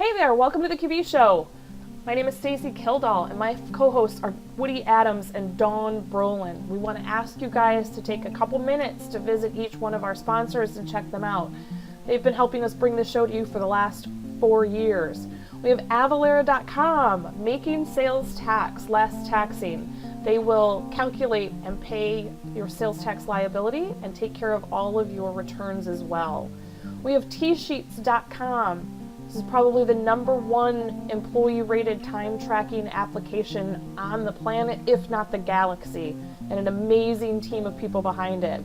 Hey there, welcome to the QB Show. My name is Stacy Kildall, and my co-hosts are Woody Adams and Dawn Brolin. We want to ask you guys to take a couple minutes to visit each one of our sponsors and check them out. They've been helping us bring the show to you for the last 4 years. We have Fundera.com, making sales tax less taxing. They will calculate and pay your sales tax liability and take care of all of your returns as well. We have Tsheets.com. This is probably the #1 employee-rated time tracking application on the planet, if not the galaxy, and an amazing team of people behind it.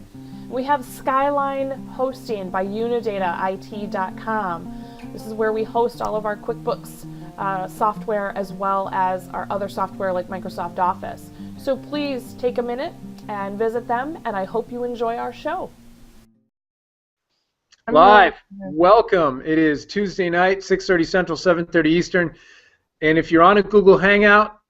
We have Skyline Hosting by UniDataIT.com. This is where we host all of our QuickBooks software as well as our other software like Microsoft Office. So please take a minute and visit them, and I hope you enjoy our show. Live, welcome. It is Tuesday night, 6:30 Central, 7:30 Eastern. And if you're on a Google Hangout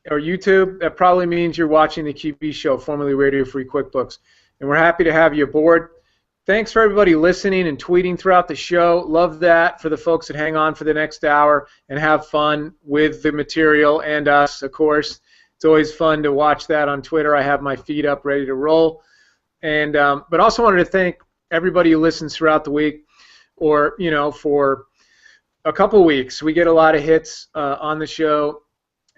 or YouTube, that probably means you're watching the QB Show, formerly Radio Free QuickBooks. And we're happy to have you aboard. Thanks for everybody listening and tweeting throughout the show. Love that for the folks that hang on for the next hour and have fun with the material and us, of course. It's always fun to watch that on Twitter. I have my feed up ready to roll. And but also wanted to thank everybody who listens throughout the week, or for a couple weeks. We get a lot of hits on the show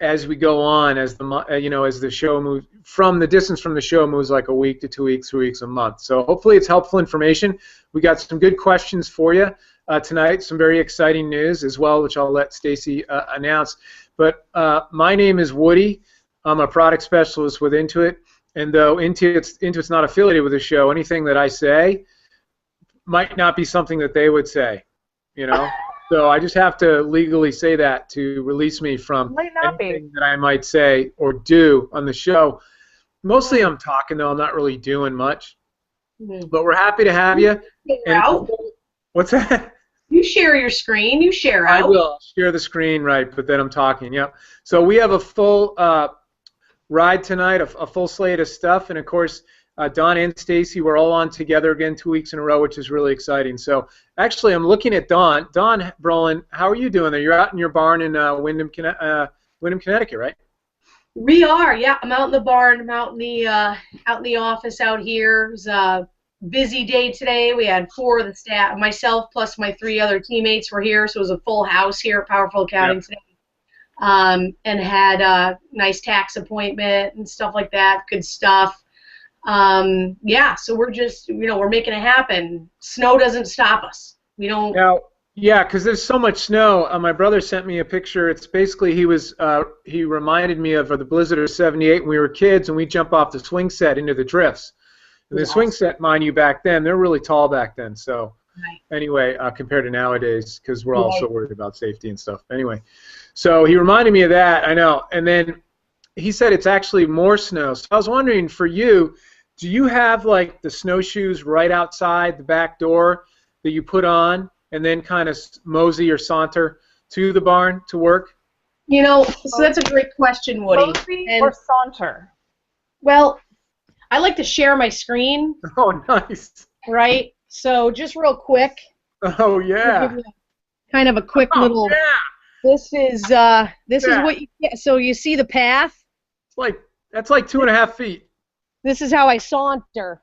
as we go on, as the show moves from the distance from the show moves like a week to 2 weeks, 3 weeks, a month. So hopefully it's helpful information. We got some good questions for you tonight. Some very exciting news as well, which I'll let Stacy announce. But my name is Woody. I'm a product specialist with Intuit, and though Intuit's not affiliated with the show, anything that I say might not be something that they would say, So I just have to legally say that to release me from anything that I might say or do on the show. Mostly I'm talking, though. I'm not really doing much. But we're happy to have you. What's that? You share your screen. You share out. I will share the screen, right, but then I'm talking, yep. So we have a full ride tonight, a full slate of stuff, and, of course, Dawn and Stacy, we're all on together again 2 weeks in a row, which is really exciting. So actually, I'm looking at Dawn. Dawn Brolin, how are you doing there? You're out in your barn in Windham, Connecticut, right? We are, yeah. I'm out in the barn. I'm out in the office out here. It was a busy day today. We had 4 of the staff, myself plus my 3 other teammates were here, so it was a full house here at Powerful Accounting today. And had a nice tax appointment and stuff like that. Good stuff. Yeah, so we're just, we're making it happen. Snow doesn't stop us. We don't. Now, yeah, because there's so much snow. My brother sent me a picture. It's basically he reminded me of the blizzard of '78 when we were kids and we jump off the swing set into the drifts. And the swing set, mind you, back then they're really tall back then. So anyway, compared to nowadays, because we're all so worried about safety and stuff. Anyway, so he reminded me of that. I know, and then he said it's actually more snow. So I was wondering, for you, do you have like the snowshoes right outside the back door that you put on and then kind of mosey or saunter to the barn to work? So that's a great question, Woody. Mosey or saunter? Well, I like to share my screen. Oh, nice. Right? So just real quick. Oh, yeah. Kind of a quick little. Yeah. This is what you get. So you see the path? That's like 2.5 feet. This is how I saunter.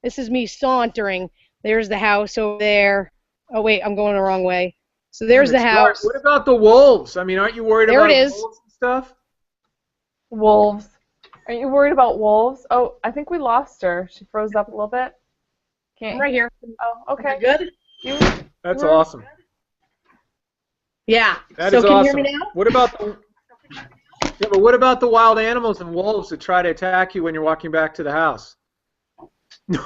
This is me sauntering. There's the house over there. Oh, wait, I'm going the wrong way. So there's the house. What about the wolves? I mean, aren't you worried about wolves and stuff? Wolves. Are you worried about wolves? Oh, I think we lost her. She froze up a little bit. I'm right here. Oh, okay. Good? That's awesome. Yeah. That so is can awesome. you hear me now? What about the wild animals and wolves that try to attack you when you're walking back to the house?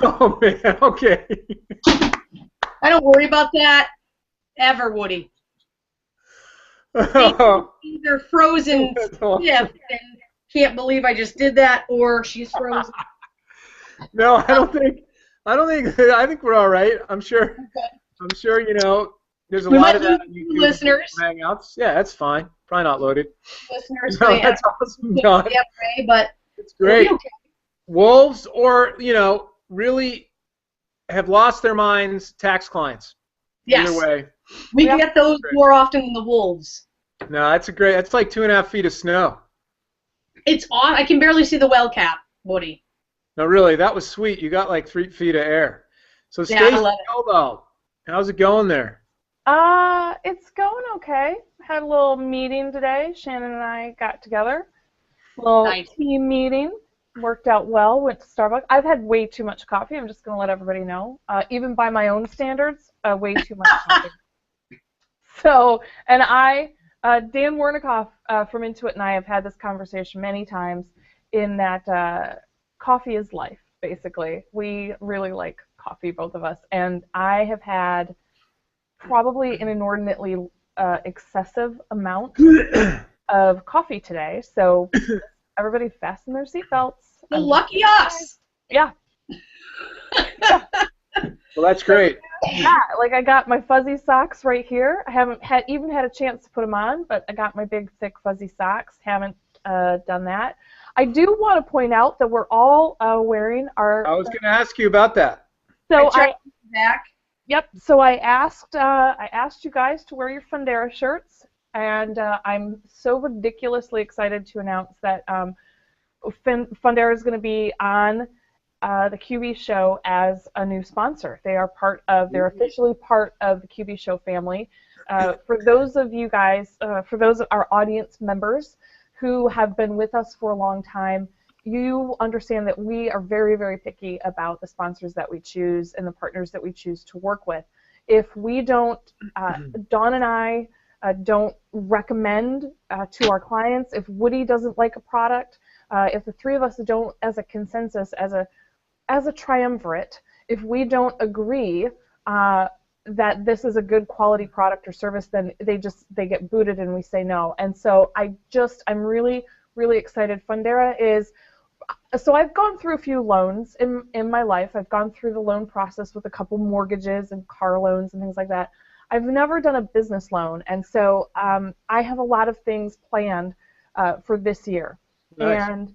Oh, man, okay. I don't worry about that ever, Woody. Either frozen stiff and can't believe I just did that, or she's frozen. No, I think we're all right. I'm sure. I'm sure there's a lot of that on YouTube. Listeners. Hangouts. Yeah, that's fine. Probably not loaded. Listeners, no, that's awesome. But it's great. Okay. Wolves, or really have lost their minds. Tax clients. Yes. Either way. We get those more often than the wolves. No, that's like 2.5 feet of snow. It's on. I can barely see the well cap, Woody. No, really, that was sweet. You got like 3 feet of air. So Yeah, I Stacy, love it. how's it going there? It's going okay. Had a little meeting today. Shannon and I got together. Little Nice. team meeting. Worked out well. Went to Starbucks. I've had way too much coffee. I'm just going to let everybody know. Even by my own standards, way too much coffee. So, and Dan Wernikoff from Intuit and I have had this conversation many times in that coffee is life, basically. We really like coffee, both of us. And I have had probably an inordinately excessive amount of coffee today. So everybody fasten their seatbelts. Well, lucky us. Yeah. Well, that's great. Yeah, like I got my fuzzy socks right here. I haven't even had a chance to put them on, but I got my big, thick, fuzzy socks. Haven't done that. I do want to point out that we're all wearing our... I was going to ask you about that. So back. Yep. So I asked you guys to wear your Fundera shirts, and I'm so ridiculously excited to announce that Fundera is going to be on the QB show as a new sponsor. They're officially part of the QB show family. For those of you guys, for those of our audience members who have been with us for a long time, you understand that we are very, very picky about the sponsors that we choose and the partners that we choose to work with. If we don't, Dawn and I don't recommend to our clients, if Woody doesn't like a product, if the three of us don't, as a consensus, as a triumvirate, if we don't agree that this is a good quality product or service, then they get booted and we say no. And so I'm really, really excited. Fundera is, so I've gone through a few loans in my life. I've gone through the loan process with a couple mortgages and car loans and things like that. I've never done a business loan, and so I have a lot of things planned for this year. Nice. And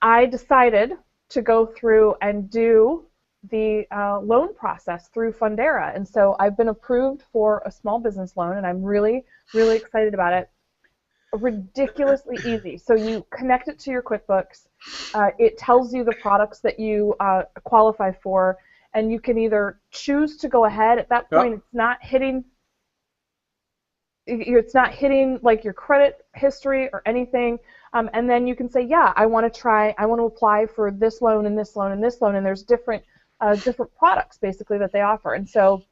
I decided to go through and do the loan process through Fundera. And so I've been approved for a small business loan, and I'm really, really excited about it. Ridiculously easy. So you connect it to your QuickBooks. It tells you the products that you qualify for, and you can either choose to go ahead. At that point, it's not hitting like your credit history or anything. And then you can say, yeah, I want to apply for this loan and this loan and this loan, and there's different products basically that they offer. And so,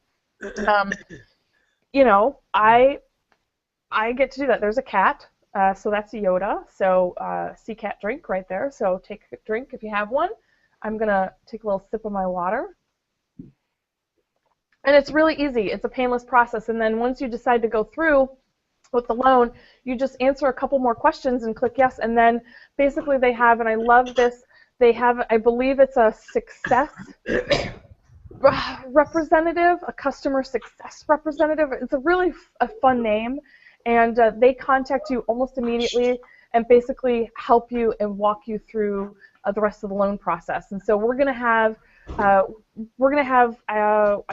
I get to do that. There's a cat, so that's a Yoda. So sea cat drink right there. So take a drink if you have one. I'm gonna take a little sip of my water. And it's really easy. It's a painless process. And then once you decide to go through with the loan, you just answer a couple more questions and click yes. And then basically they have, and I love this, they have, I believe it's a success representative, a customer success representative. It's a really fun name. And they contact you almost immediately and basically help you and walk you through the rest of the loan process. And so we're going to have I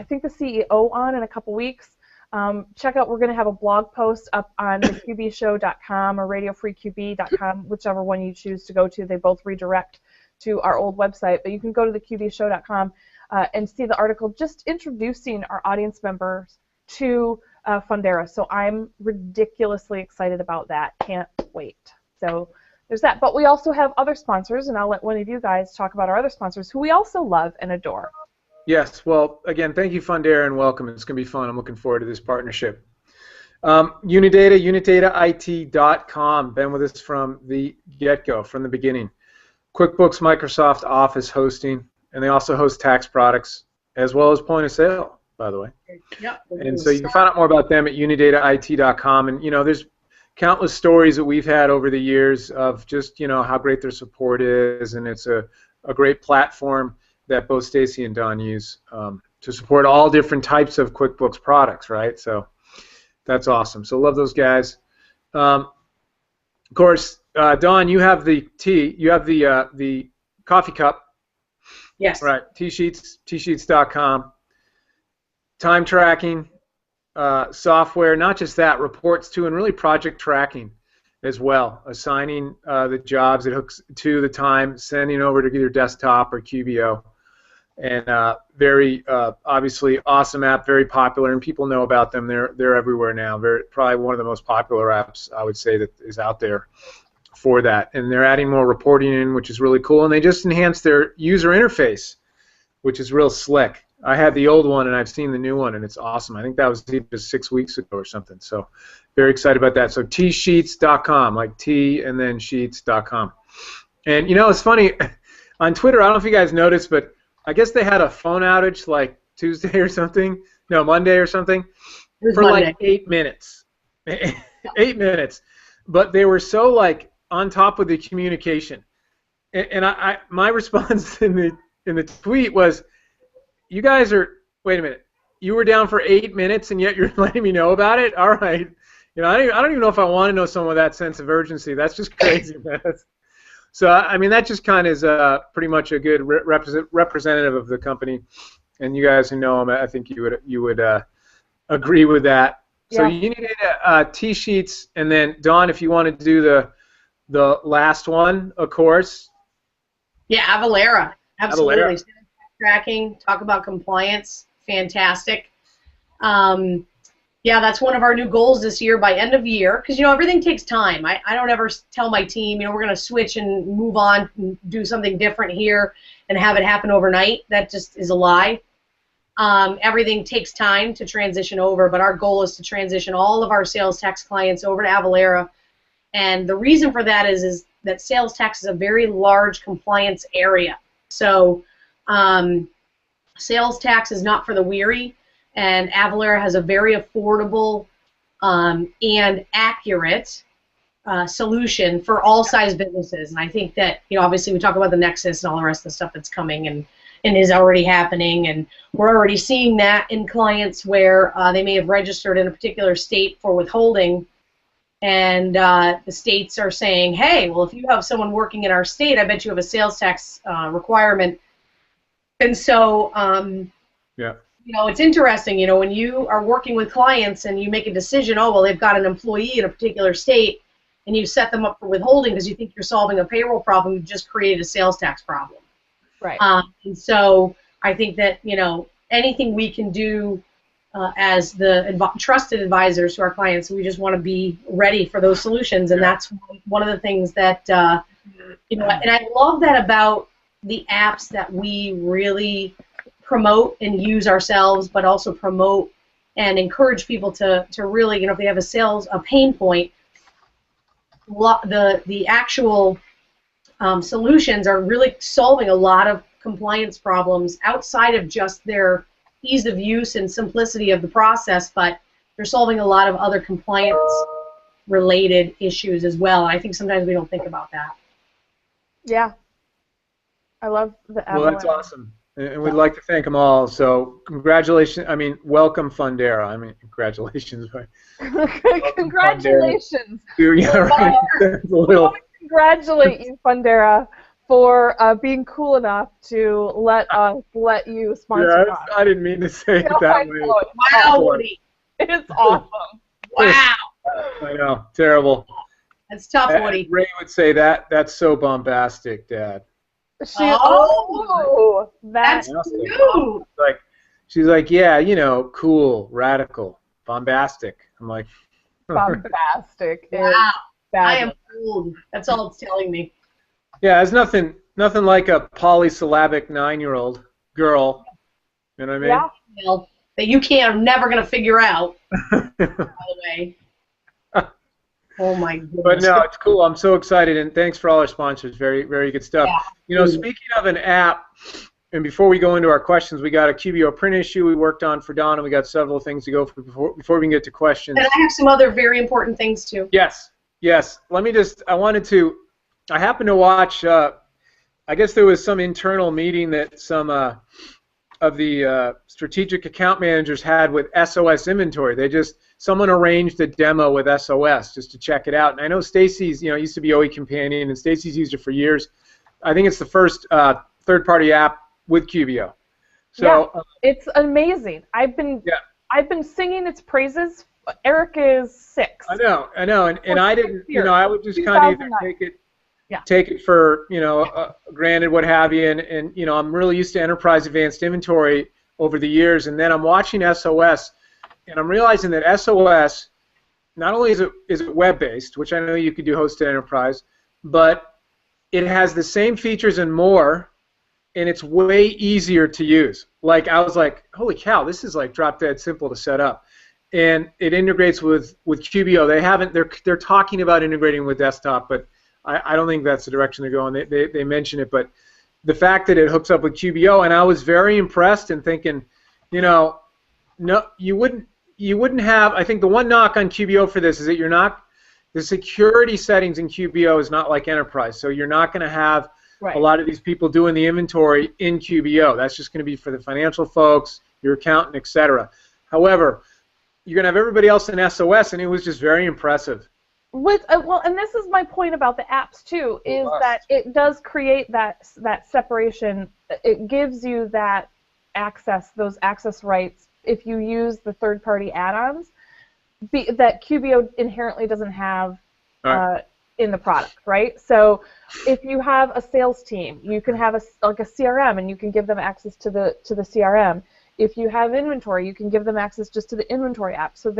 think the CEO on in a couple weeks. We're going to have a blog post up on theqbshow.com or radiofreeqb.com, whichever one you choose to go to. They both redirect to our old website, but you can go to theqbshow.com and see the article just introducing our audience members to Fundera. So I'm ridiculously excited about that. Can't wait. So there's that. But we also have other sponsors, and I'll let one of you guys talk about our other sponsors who we also love and adore. Yes. Well, again, thank you, Fundera, and welcome. It's going to be fun. I'm looking forward to this partnership. Unidata, unidataIT.com. Been with us from the get-go, from the beginning. QuickBooks, Microsoft Office hosting, and they also host tax products as well as point of sale, by the way. Yep. And so you can find out more about them at unidataIT.com. And, there's countless stories that we've had over the years of just, how great their support is, and it's a great platform that both Stacy and Don use to support all different types of QuickBooks products, right? So that's awesome. So love those guys. Of course, Don, you have the tea. You have the coffee cup. Yes. Right. Tsheets.com. Time tracking. software. Not just that, reports too, and really project tracking as well. Assigning the jobs, it hooks to the time, sending over to either desktop or QBO. And very obviously awesome app, very popular, and people know about them. They're everywhere now. Probably one of the most popular apps I would say that is out there for that. And they're adding more reporting in, which is really cool. And they just enhanced their user interface, which is real slick. I had the old one, and I've seen the new one, and it's awesome. I think that was just 6 weeks ago or something. So very excited about that. So tsheets.com, like T and then sheets.com. And you know, it's funny on Twitter. I don't know if you guys noticed, but I guess they had a phone outage like Tuesday or something. No, Monday or something for Monday. like 8 minutes. 8 minutes. But they were so like on top of the communication. And my response in the tweet was, you guys are, wait a minute, you were down for 8 minutes and yet you're letting me know about it? All right. You know, I don't even know if I want to know someone with that sense of urgency. That's just crazy, man. So, I mean, that just kind of is pretty much a good representative of the company. And you guys who know them, I think you would agree with that. So you needed T-sheets, and then, Dawn, if you want to do the last one, of course. Yeah, Avalara. Absolutely. Avalara. Tracking, talk about compliance, fantastic. Yeah, that's one of our new goals this year by end of year, because, you know, everything takes time. I don't ever tell my team, you know, we're going to switch and move on and do something different here and have it happen overnight. That just is a lie. Everything takes time to transition over, but our goal is to transition all of our sales tax clients over to Avalara. And the reason for that is that sales tax is a very large compliance area. So sales tax is not for the weary, and Avalara has a very affordable and accurate solution for all size businesses. And I think that, you know, obviously we talk about the Nexus and all the rest of the stuff that's coming and is already happening, and we're already seeing that in clients where they may have registered in a particular state for withholding, and the states are saying, hey, well, if you have someone working in our state, I bet you have a sales tax requirement. And so, you know, it's interesting, you know, when you are working with clients and you make a decision, oh, well, they've got an employee in a particular state, and you set them up for withholding because you think you're solving a payroll problem, you've just created a sales tax problem. Right. And so I think that, you know, anything we can do as the trusted advisors to our clients, we just want to be ready for those solutions, and that's one of the things that, you know, and I love that about the apps that we really promote and use ourselves, but also promote and encourage people to really, you know, if they have a pain point, the actual solutions are really solving a lot of compliance problems outside of just their ease of use and simplicity of the process, but they're solving a lot of other compliance related issues as well. I think sometimes we don't think about that. Yeah. I love the Avalara. Well, that's awesome. And we'd like to thank them all. So congratulations. I mean, welcome, Fundera. I mean, congratulations. Congratulations. Yeah, right. That's a little... Congratulate you, Fundera, for being cool enough to let us let you sponsor us. I didn't mean to say it that way. Wow, Woody. It's awesome. Wow. I know. Terrible. That's tough, Woody. Ray would say that's so bombastic, Dad. That's new. She's like, yeah, you know, cool, radical, bombastic. I'm like, bombastic. Wow. I am old. That's all it's telling me. Yeah, it's nothing like a polysyllabic 9-year-old girl. You know what I mean? Yeah. Well, that you never going to figure out, by the way. Oh, my goodness. But no, it's cool. I'm so excited, and thanks for all our sponsors. Very, very good stuff. Yeah. You know, speaking of an app, and before we go into our questions, we got a QBO print issue we worked on for Dawn, and we got several things to go for before we can get to questions. And I have some other very important things, too. Yes. Let me just, I happened to watch, I guess there was some internal meeting that some of the strategic account managers had with SOS inventory. Someone arranged a demo with SOS just to check it out. And I know Stacy's, you know, used to be OE Companion, and Stacy's used it for years. I think it's the first third-party app with QBO. So yeah, it's amazing. I've been I've been singing its praises. Eric is 6. I know, and I didn't, I would just kind of either 2009. take it for, granted, what have you, and I'm really used to enterprise advanced inventory over the years, and then I'm watching SOS, and I'm realizing that SOS, not only is it web-based, which I know you could do hosted enterprise, but it has the same features and more, and it's way easier to use. Like, I was like, holy cow, this is like drop dead simple to set up. And it integrates with QBO. They're talking about integrating with desktop, but I don't think that's the direction they're going. They mention it, but the fact that it hooks up with QBO, and I was very impressed and thinking, no, you wouldn't have. I think the one knock on QBO for this is that the security settings in QBO is not like enterprise, so you're not going to have a lot of these people doing the inventory in QBO. That's just going to be for the financial folks, your accountant, etc. However, you're going to have everybody else in SOS, and it was just very impressive. Well, and this is my point about the apps too, is that it does create that separation. It gives you that those access rights if you use the third-party add-ons that QBO inherently doesn't have in the product, right? So if you have a sales team, you can have a CRM, and you can give them access to the CRM. If you have inventory, you can give them access just to the inventory app. So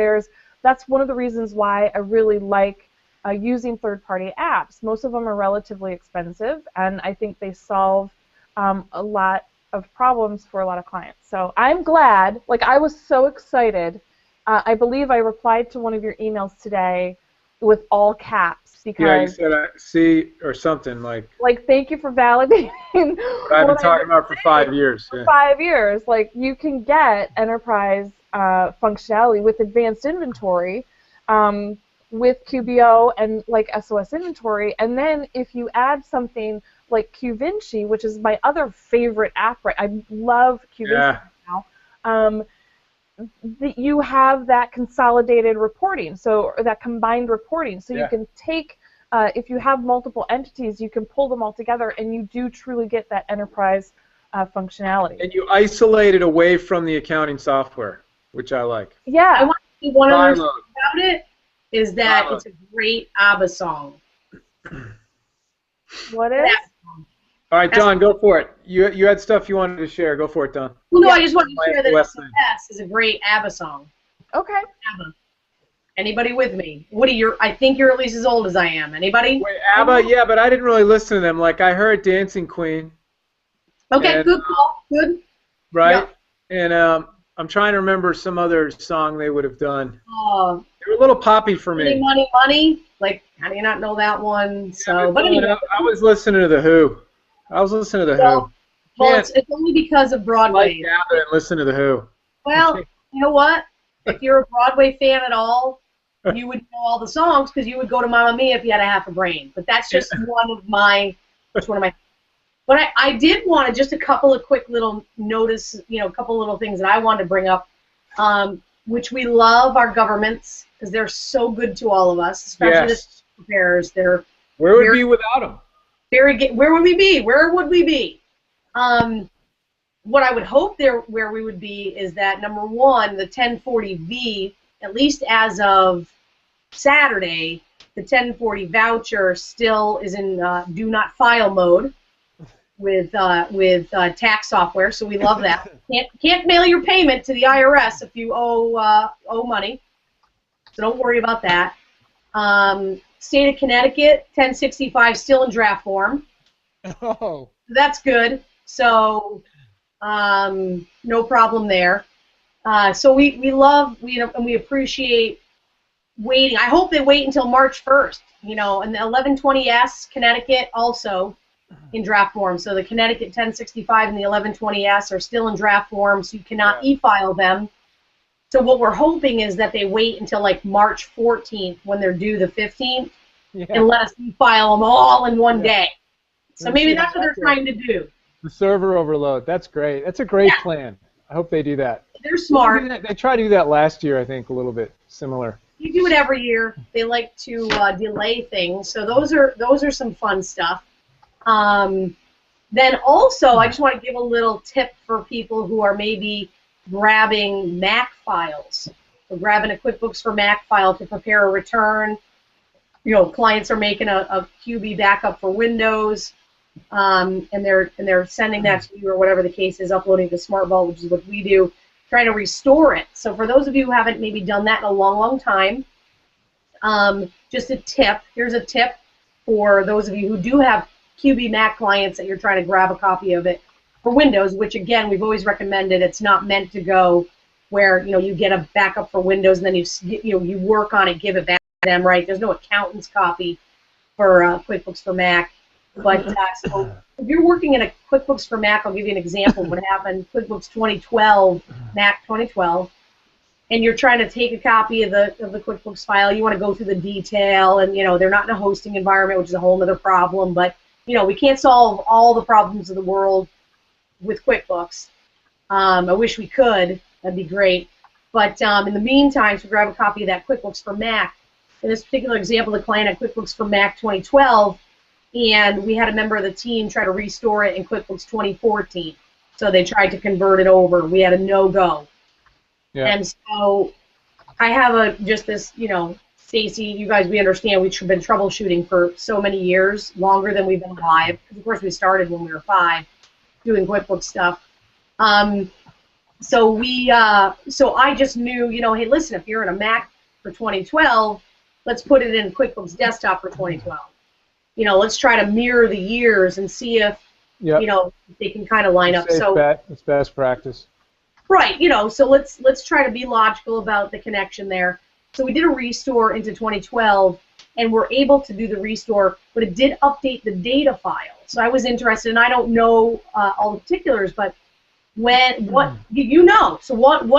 that's one of the reasons why I really like using third-party apps. Most of them are relatively expensive, and I think they solve a lot of problems for a lot of clients. So I'm glad. Like, I was so excited. I believe I replied to one of your emails today with all caps because. Yeah, you said see or something like. Like, thank you for validating. What I've been talking about for 5 years. For 5 years, like, you can get enterprise functionality with advanced inventory, with QBO and like SOS inventory, and then if you add something like QVinci, which is my other favorite app, right? I love QVinci now. You have that consolidated reporting, or that combined reporting. So you can take, if you have multiple entities, you can pull them all together, and you do truly get that enterprise functionality. And you isolate it away from the accounting software, which I like. Yeah. I want to say one other thing about it is that it's a great ABBA song. What is? All right, Don, go for it. You had stuff you wanted to share. Go for it, Don. Well, no, I just wanted to share that SOS is a great ABBA song. Okay. ABBA. Anybody with me? Woody, I think you're at least as old as I am. Anybody? Wait, ABBA? Yeah, but I didn't really listen to them. Like, I heard Dancing Queen. Okay, good call. Good. Right? Yep. And I'm trying to remember some other song they would have done. They were a little poppy for me. Money, money. Like, how do you not know that one? So, Yeah, but anyway. I was listening to The Who. Well, it's only because of Broadway. Like ABBA and listen to The Who. Well, you know what? If you're a Broadway fan at all, you would know all the songs because you would go to Mamma Mia if you had a half a brain. But that's just one of my. But I did want just a couple of quick little a couple little things that I wanted to bring up, which we love our governments because they're so good to all of us, especially the preparers. Where would we be without them? Where would we be? Where would we be? What I would hope where we would be is that, number one, the 1040V, at least as of Saturday, the 1040 voucher still is in do not file mode with tax software, so we love that. Can't mail your payment to the IRS if you owe money, so don't worry about that. State of Connecticut, 1065 still in draft form. Oh. That's good. So no problem there. So we love, and we appreciate waiting. I hope they wait until March 1st, and the 1120S Connecticut also in draft form. So the Connecticut 1065 and the 1120S are still in draft form, so you cannot e-file them. So what we're hoping is that they wait until like March 14th when they're due the 15th and let us e-file them all in one day. So maybe that's what they're trying to do. The server overload. That's great. That's a great plan. I hope they do that. They're smart. They tried to do that last year, I think, a little bit similar. You do it every year. They like to delay things. So those are some fun stuff. Then also, I just want to give a little tip for people who are maybe grabbing Mac files. So grabbing a QuickBooks for Mac file to prepare a return. You know, clients are making a QB backup for Windows, and they're sending that to you or whatever the case is, uploading to Smart Vault, which is what we do, trying to restore it. So for those of you who haven't maybe done that in a long, long time, just a tip. Here's a tip for those of you who do have QB Mac clients that you're trying to grab a copy of it for Windows, which again we've always recommended. It's not meant to go where you get a backup for Windows and then you work on it, give it back to them, right? There's no accountant's copy for QuickBooks for Mac. But so if you're working in a QuickBooks for Mac, I'll give you an example of what happened. QuickBooks 2012, Mac 2012, and you're trying to take a copy of the QuickBooks file. You want to go through the detail, and they're not in a hosting environment, which is a whole other problem. But we can't solve all the problems of the world with QuickBooks. I wish we could. That'd be great. But in the meantime, to grab a copy of that QuickBooks for Mac, in this particular example, the client had QuickBooks for Mac 2012, and we had a member of the team try to restore it in QuickBooks 2014. So they tried to convert it over. We had a no-go. Yeah. And so I have Stacy, you guys, we understand we've been troubleshooting for so many years, longer than we've been alive. Of course, we started when we were 5 doing QuickBooks stuff. So I just knew, hey, listen, if you're in a Mac for 2012, let's put it in QuickBooks Desktop for 2012. Let's try to mirror the years and see if, they can kind of line up. So it's best practice. Right, so let's try to be logical about the connection there. So we did a restore into 2012, and we're able to do the restore, but it did update the data file. So I was interested, and I don't know all the particulars, but so what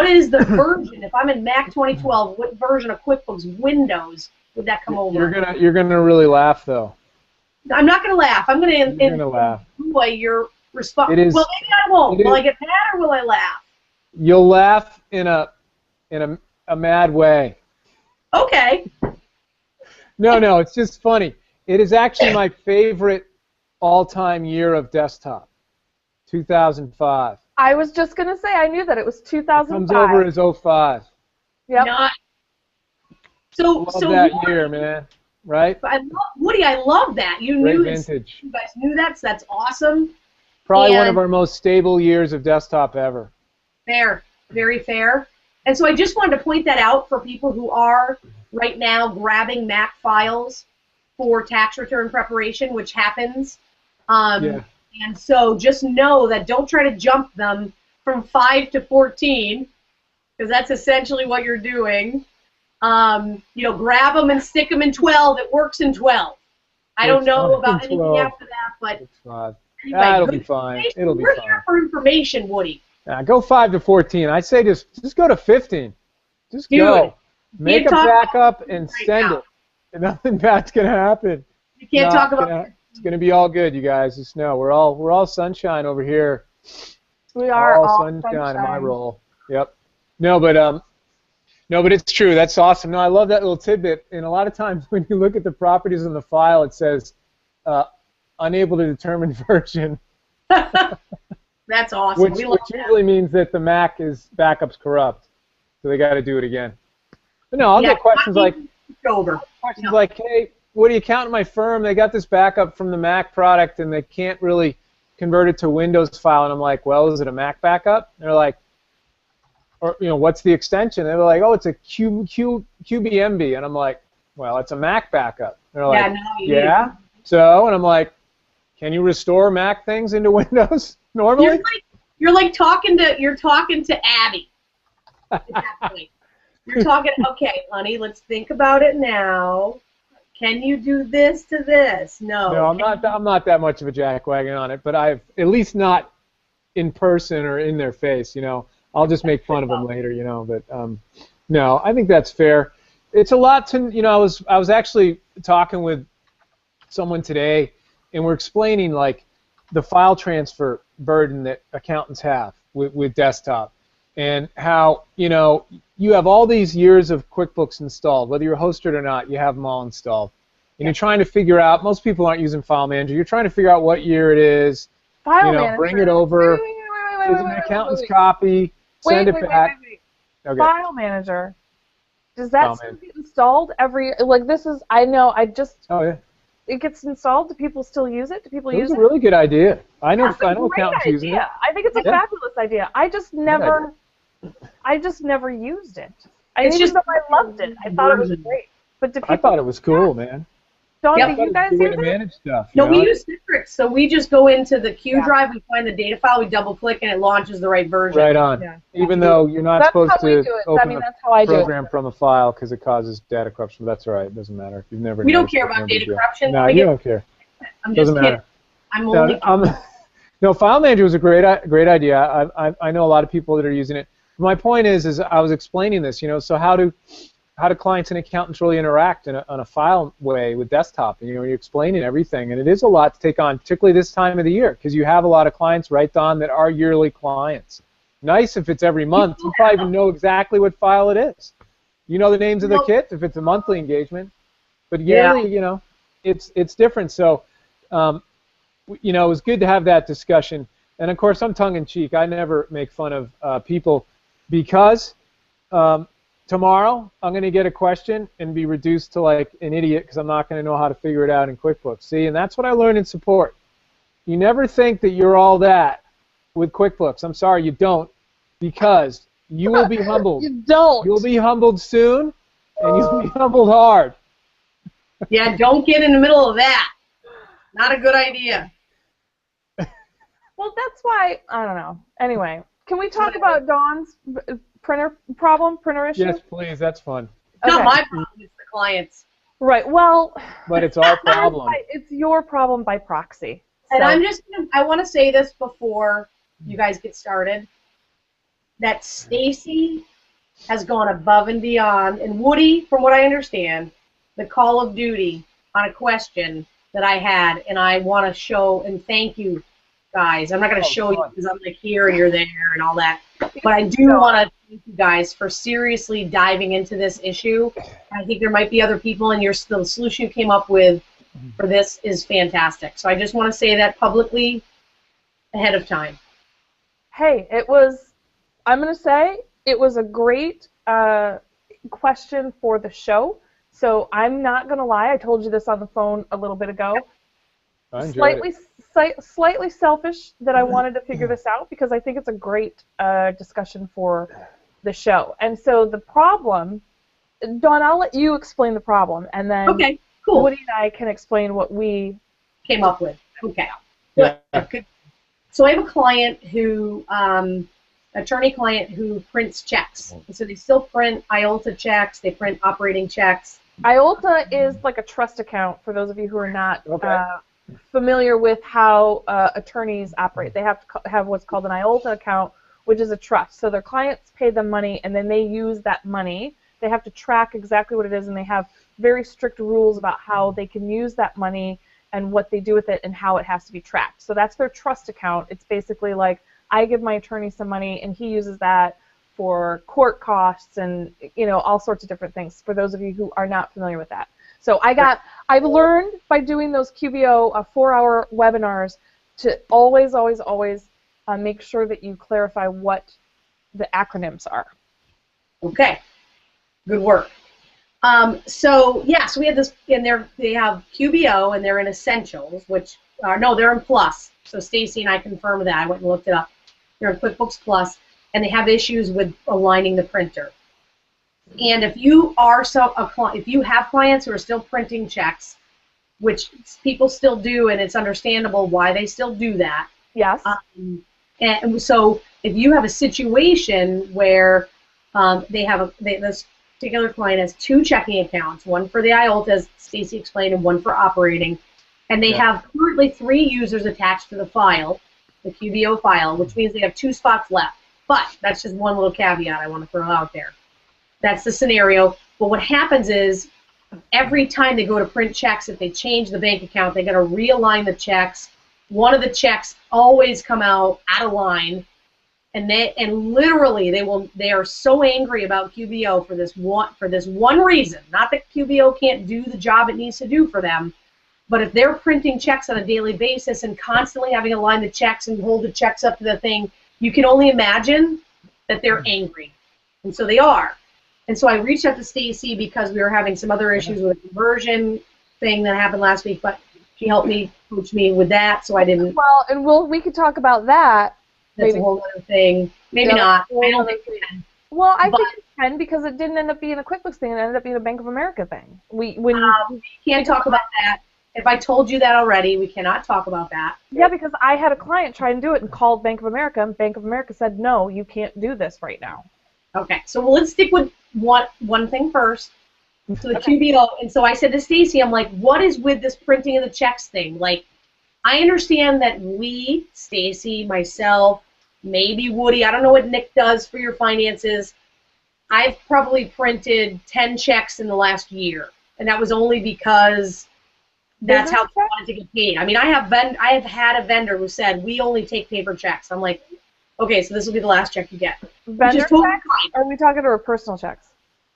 is the version? If I'm in Mac 2012, what version of QuickBooks Windows would that come over? You're gonna really laugh though. I'm not gonna laugh. I'm gonna laugh. Boy, your response. Well, maybe I won't. Will I get mad or will I laugh? You'll laugh in a mad way. Okay. No, it's just funny. It is actually my favorite all-time year of desktop, 2005. I was just going to say, I knew that it was 2005. It comes over as 05. Yep. Love that year, man. Right? Woody, I love that. You knew Great vintage. You guys knew that, so that's awesome. Probably one of our most stable years of desktop ever. Fair. Very fair. And so I just wanted to point that out for people who are right now grabbing Mac files for tax return preparation, which happens. And so just know that don't try to jump them from 5 to 14, because that's essentially what you're doing. Grab them and stick them in 12. It works in 12. I don't know about anything after that, but anyway, that'll be fine. It'll be fine. We're here for information, Woody. Go 5 to 14. I'd say just go to 15. Just go. Make a backup and send it. And nothing bad's gonna happen. You can't talk about it. It's gonna be all good, you guys. Just know we're all sunshine over here. We are all sunshine in my role. Yep. No, but it's true. That's awesome. No, I love that little tidbit. And a lot of times when you look at the properties in the file, it says unable to determine version. That's awesome. Which usually means that the Mac backup's corrupt, so they got to do it again. But no, I'll get questions like, hey, what do you count in my firm? They got this backup from the Mac product, and they can't really convert it to Windows file. And I'm like, well, is it a Mac backup? And they're like, or what's the extension? And they're like, oh, it's a QBMB. And I'm like, well, it's a Mac backup. And they're like, yeah. So, and I'm like, can you restore Mac things into Windows normally? You're talking to Abby at that point. You're talking, okay, honey, let's think about it now. Can you do this to this? No, I'm not that much of a jackwagon on it, but I've at least not in person or in their face. I'll just make fun of them later. But no, I think that's fair. It's a lot to I was actually talking with someone today, and we're explaining like the file transfer burden that accountants have with desktop, and how you have all these years of QuickBooks installed, whether you're hosted or not, you have them all installed, and you're trying to figure out. Most people aren't using File Manager. You're trying to figure out what year it is. File Manager. Bring it over. Is it an accountant's copy? send it back. Okay. File Manager. Does that File still get installed every, like this is, I know, Oh yeah. it gets installed. Do people still use it? Do people It use was it? a really good idea. I know That's a great accountants using it. idea. I think it's a Yeah. fabulous idea. I just never used it. It's just- Though I loved it. I thought it was great. But do people, I thought it was cool, man. Dawn, Yep. do you guys It's a way use to it? manage stuff. No, you we know? use secrets. So we just go into the Q Yeah. drive, we find the data file, we double click, and it launches the right version. Right on. Yeah. Even though you're not That's supposed how we to do it. open a that's how I do it. program from a file because it causes data corruption. But that's all right. It doesn't matter. You've never. We don't noticed care it, about no big data deal. corruption. No, We you get- don't care. I'm just Doesn't kidding. matter. I'm only No, File Manager was a great idea. I know a lot of people that are using it. My point is I was explaining this. So how do clients and accountants really interact on a file way with desktop? And you're explaining everything, and it is a lot to take on, particularly this time of the year, because you have a lot of clients, right, Don, that are yearly clients. Nice if it's every month. You probably even know exactly what file it is. You know the names of the kits if it's a monthly engagement, but yearly, it's different. So, it was good to have that discussion. And of course, I'm tongue-in-cheek. I never make fun of people because tomorrow I'm going to get a question and be reduced to like an idiot because I'm not going to know how to figure it out in QuickBooks. See, and that's what I learned in support. You never think that you're all that with QuickBooks. I'm sorry, you don't, because you will be humbled. You don't. You'll be humbled soon, and you'll be humbled hard. Yeah, don't get in the middle of that. Not a good idea. Well, that's why, I don't know. Anyway, can we talk about Dawn's printer issue? Yes, please. That's fun. Not Okay. my problem, it's the clients. Right, well. But it's our problem. It's your problem by proxy. And So- I want to say this before you guys get started, that Stacy has gone above and beyond, and Woody, from what I understand, the call of duty on a question that I had, and I want to show and thank you guys. I'm not going to show you because I'm like here and you're there and all that, but I do want to thank you guys for seriously diving into this issue. I think there might be other people, and the solution you came up with for this is fantastic. So I just want to say that publicly ahead of time. Hey, I'm going to say it was a great question for the show. So I'm not going to lie. I told you this on the phone a little bit ago. I enjoyed it. Slightly selfish that I wanted to figure this out because I think it's a great discussion for the show. And so the problem, Dawn, I'll let you explain the problem, and then Okay, cool. Woody and I can explain what we Came up with. Okay. Yeah. Good. So I have a client who, attorney client who prints checks. And so they still print IOLTA checks. They print operating checks. IOLTA is like a trust account for those of you who are not Okay. familiar with how attorneys operate. They have to have what's called an IOLTA account, which is a trust. So their clients pay them money, and then they use that money. They have to track exactly what it is, and they have very strict rules about how they can use that money and what they do with it and how it has to be tracked. So that's their trust account. It's basically like I give my attorney some money, and he uses that for court costs and all sorts of different things. For those of you who are not familiar with that. So I've learned by doing those QBO 4-hour webinars to always make sure that you clarify what the acronyms are. Okay. Good work. So we had this, and they have QBO, and they're in Essentials, which no, they're in Plus. So Stacy and I confirmed that. I went and looked it up. They're in QuickBooks Plus, and they have issues with aligning the printer. And if you are if you have clients who are still printing checks, which people still do, and it's understandable why they still do that. Yes. And so if you have a situation where this particular client has 2 checking accounts, one for the IOLTA, as Stacy explained, and one for operating, and they have currently 3 users attached to the file, the QBO file, which means they have 2 spots left. But that's just one little caveat I want to throw out there. That's the scenario. But what happens is every time they go to print checks, if they change the bank account, they got to realign the checks. One of the checks always come out of line, and literally they are so angry about QBO for this one reason. Not that QBO can't do the job it needs to do for them, but if they're printing checks on a daily basis and constantly having to line the checks and hold the checks up to the thing, you can only imagine that they're angry. And so they are. And so I reached out to Stacy because we were having some other issues with a conversion thing that happened last week, but she helped me, coach me with that, so I didn't. Well, and we could talk about that. That's maybe. a whole other thing. Maybe not. I don't think we can. Well, I think it can because it didn't end up being a QuickBooks thing. It ended up being a Bank of America thing. We can't talk about that. If I told you that already, we cannot talk about that. Yeah, because I had a client try and do it and called Bank of America, and Bank of America said, no, you can't do this right now. Okay, so let's stick with one thing first. So the QBO, and so I said to Stacy, I'm like, what is with this printing of the checks thing? Like, I understand that we, Stacy, myself, maybe Woody, I don't know what Nick does for your finances. I've probably printed 10 checks in the last year, and that was only because that's how they wanted to get paid. I mean, I have had a vendor who said, we only take paper checks. I'm like, okay, so this will be the last check you get. Vendor checks? Are we talking about personal checks?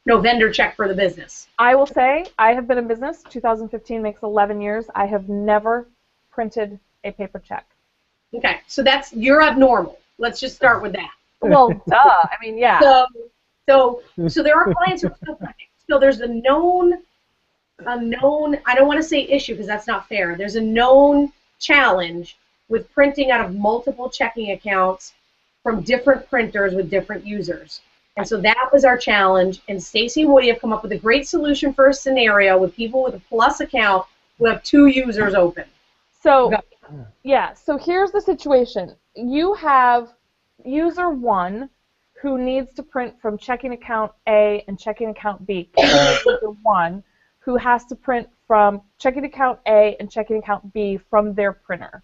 No, vendor check for the business. I will say, I have been in business. 2015 makes 11 years. I have never printed a paper check. Okay, so you're abnormal. Let's just start with that. Well, duh. I mean, yeah. So there are clients who are still printing. So there's a known, I don't want to say issue because that's not fair. There's a known challenge with printing out of multiple checking accounts from different printers with different users. And so that was our challenge. And Stacy and Woody have come up with a great solution for a scenario with people with a Plus account who have 2 users open. So, yeah, so here's the situation. You have user 1 who needs to print from checking account A and checking account B. User 1 who has to print from checking account A and checking account B from their printer.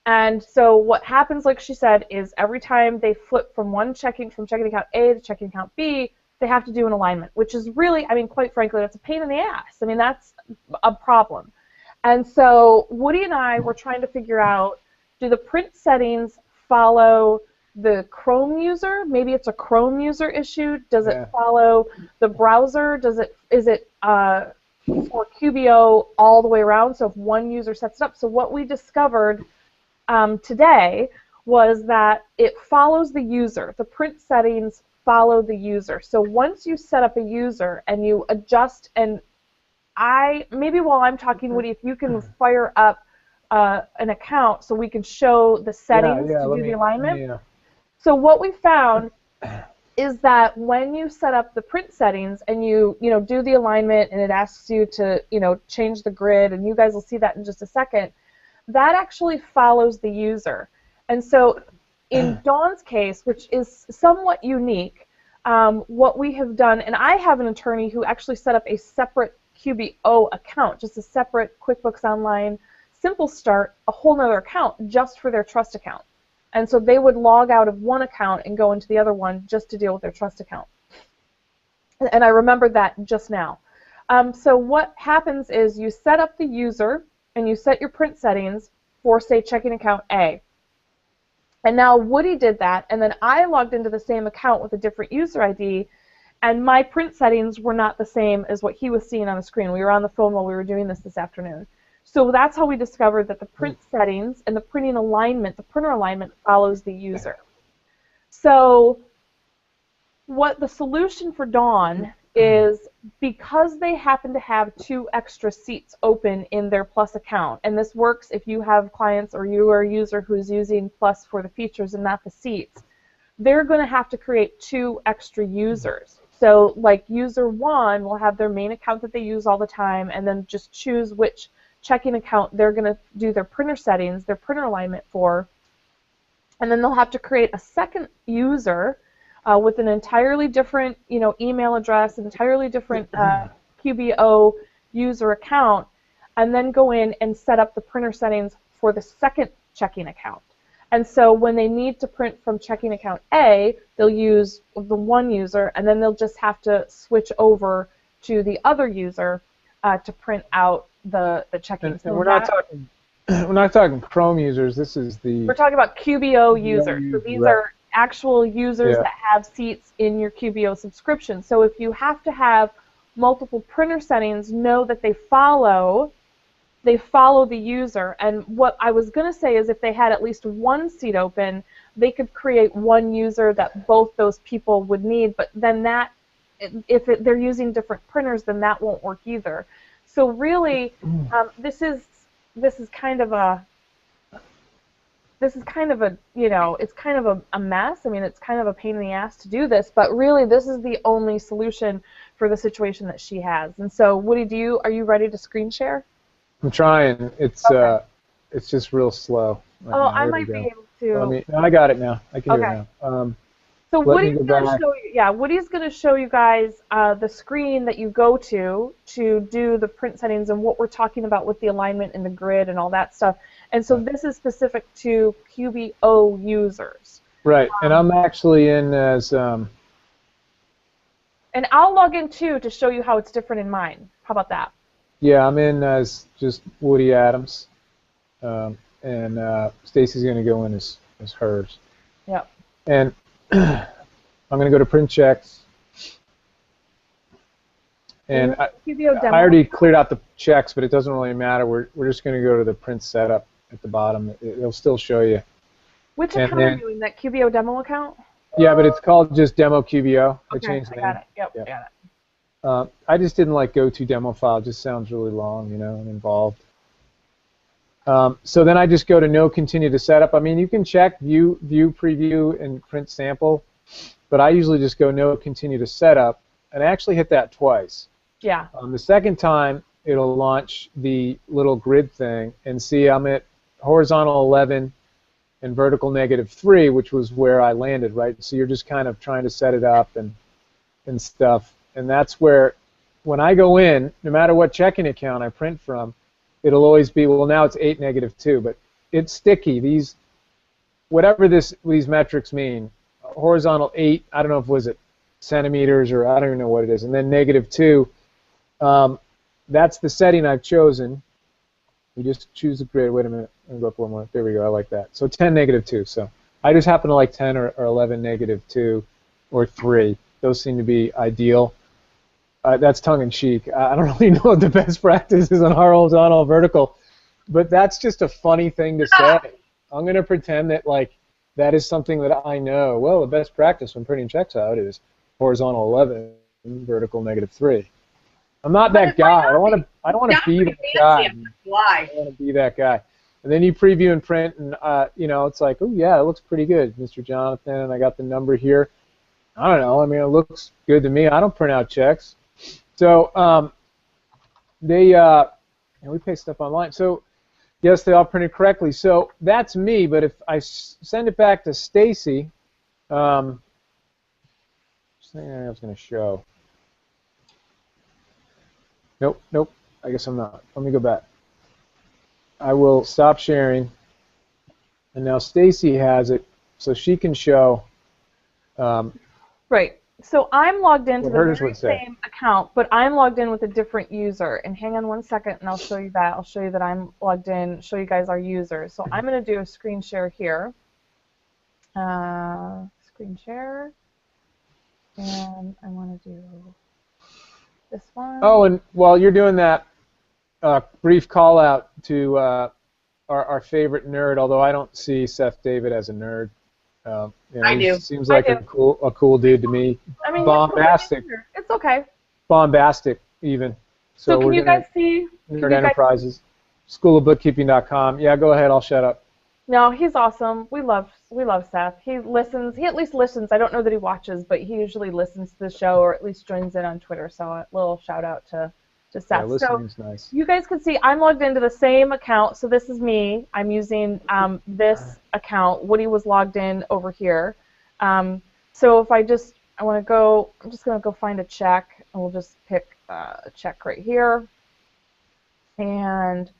And so what happens, like she said, is every time they flip from checking account A to checking account B, they have to do an alignment, which is really, I mean, quite frankly, that's a pain in the ass. I mean, that's a problem. And so Woody and I were trying to figure out, do the print settings follow the Chrome user? Maybe it's a Chrome user issue. Does it follow the browser? Is it for QBO all the way around? So if one user sets it up. So what we discovered today was that it follows the user. The print settings follow the user. So once you set up a user and you adjust, and maybe while I'm talking, Woody, if you can fire up an account so we can show the settings to do the alignment. So what we found is that when you set up the print settings and you do the alignment and it asks you to change the grid, and you guys will see that in just a second, that actually follows the user. And so in Dawn's case, which is somewhat unique, what we have done, and I have an attorney who actually set up a separate QBO account, just a separate QuickBooks Online Simple Start, a whole other account just for their trust account. And so they would log out of one account and go into the other one just to deal with their trust account. And I remembered that just now. So what happens is you set up the user and you set your print settings for, say, checking account A. And now Woody did that, and then I logged into the same account with a different user ID, and my print settings were not the same as what he was seeing on the screen. We were on the phone while we were doing this afternoon. So that's how we discovered that the print settings and the printing alignment, the printer alignment, follows the user. So what the solution for Dawn is, because they happen to have 2 extra seats open in their Plus account, and this works if you have clients or you are a user who's using Plus for the features and not the seats, they're going to have to create 2 extra users. So like user 1 will have their main account that they use all the time, and then just choose which checking account they're going to do their printer settings, their printer alignment for, and then they'll have to create a second user with an entirely different, email address, an entirely different QBO user account, and then go in and set up the printer settings for the second checking account. And so when they need to print from checking account A, they'll use the one user, and then they'll just have to switch over to the other user to print out the checking. And we're not talking Chrome users. This is we're talking about QBO users. So these are actual users that have seats in your QBO subscription. So if you have to have multiple printer settings, know that they follow the user. And what I was going to say is if they had at least one seat open, they could create one user that both those people would need, but then that, if they're using different printers, then that won't work either. So really, this is kind of a you know, it's kind of a mess. I mean, it's kind of a pain in the ass to do this, but really this is the only solution for the situation that she has. And so, Woody, are you ready to screen share? I'm trying. It's Okay. it's just real slow. Right Oh, now. I There we might go. be able to. No, I got it now. I can hear Okay. it now. So Let me Woody's go going to back. show you, yeah, Woody's going to show you guys the screen that you go to do the print settings and what we're talking about with the alignment and the grid and all that stuff. And so this is specific to QBO users. Right, and I'm actually in as And I'll log in too to show you how it's different in mine. How about that? yeah, I'm in as just Woody Adams, and Stacy's going to go in as hers. Yep. And I'm going to go to print checks. And QBO I demo. already cleared out the checks, but it doesn't really matter. We're just going to go to the print setup at the bottom. It'll still show you. Which and account are then- you in? That QBO demo account? Yeah, but it's called just Demo QBO. I Okay, changed the I name. got it. Yep, Yep. got it. I just didn't like go to demo file. It just sounds really long, you know, and involved. So then I just go to no continue to setup. I mean, you can check view, preview, and print sample, but I usually just go no continue to setup, and I actually hit that twice. Yeah. The second time, it'll launch the little grid thing, and see I'm at horizontal 11 and vertical -3, which was where I landed, right? So you're just kind of trying to set it up and stuff, and that's where, when I go in, no matter what checking account I print from, it'll always be, well, now it's 8 -2, but it's sticky. Whatever these metrics mean, horizontal 8, I don't know if was it centimeters or I don't even know what it is, and then -2, that's the setting I've chosen. You just choose the grid. Wait a minute. I'm going to go up one more. There we go. I like that. So 10 -2. So I just happen to like 10 or 11 -2 or 3. Those seem to be ideal. That's tongue-in-cheek. I don't really know what the best practice is on horizontal or vertical, but that's just a funny thing to say. I'm going to pretend that like that is something that I know. Well, the best practice when printing checks out is horizontal 11, vertical -3. I'm not that guy. I don't want to be that guy. Why? I don't want to be that guy. And then you preview and print, and you know, it's like, oh yeah, it looks pretty good, Mr. Jonathan. And I got the number here. I don't know. I mean, it looks good to me. I don't print out checks. So we pay stuff online. So yes, they all printed correctly. So that's me. But if I send it back to Stacy, something I was going to show. Nope. I guess I'm not. Let me go back. I will stop sharing. And now Stacy has it, so she can show. Right. So I'm logged into What the hers very would say. same account, but I'm logged in with a different user. And hang on one second, and I'll show you that. I'll show you that I'm logged in, show you guys our users. So I'm going to do a screen share here. Screen share. And I want to do this one. Oh, and while you're doing that, brief call out to our favorite nerd, although I don't see Seth David as a nerd. You know, I do. Seems like I a cool dude to me. I mean, Bombastic. It's okay. Bombastic, even. So we're can you gonna- guys see? Nerd Enterprises. Schoolofbookkeeping.com. Yeah, go ahead. I'll shut up. No, he's awesome. We love Seth. He listens. He at least listens. I don't know that he watches, but he usually listens to the show or at least joins in on Twitter. So a little shout out to Seth. Yeah, So listening's nice. you guys can see I'm logged into the same account. So this is me. I'm using this account. Woody was logged in over here. So if I'm just going to go find a check, and we'll just pick a check right here. And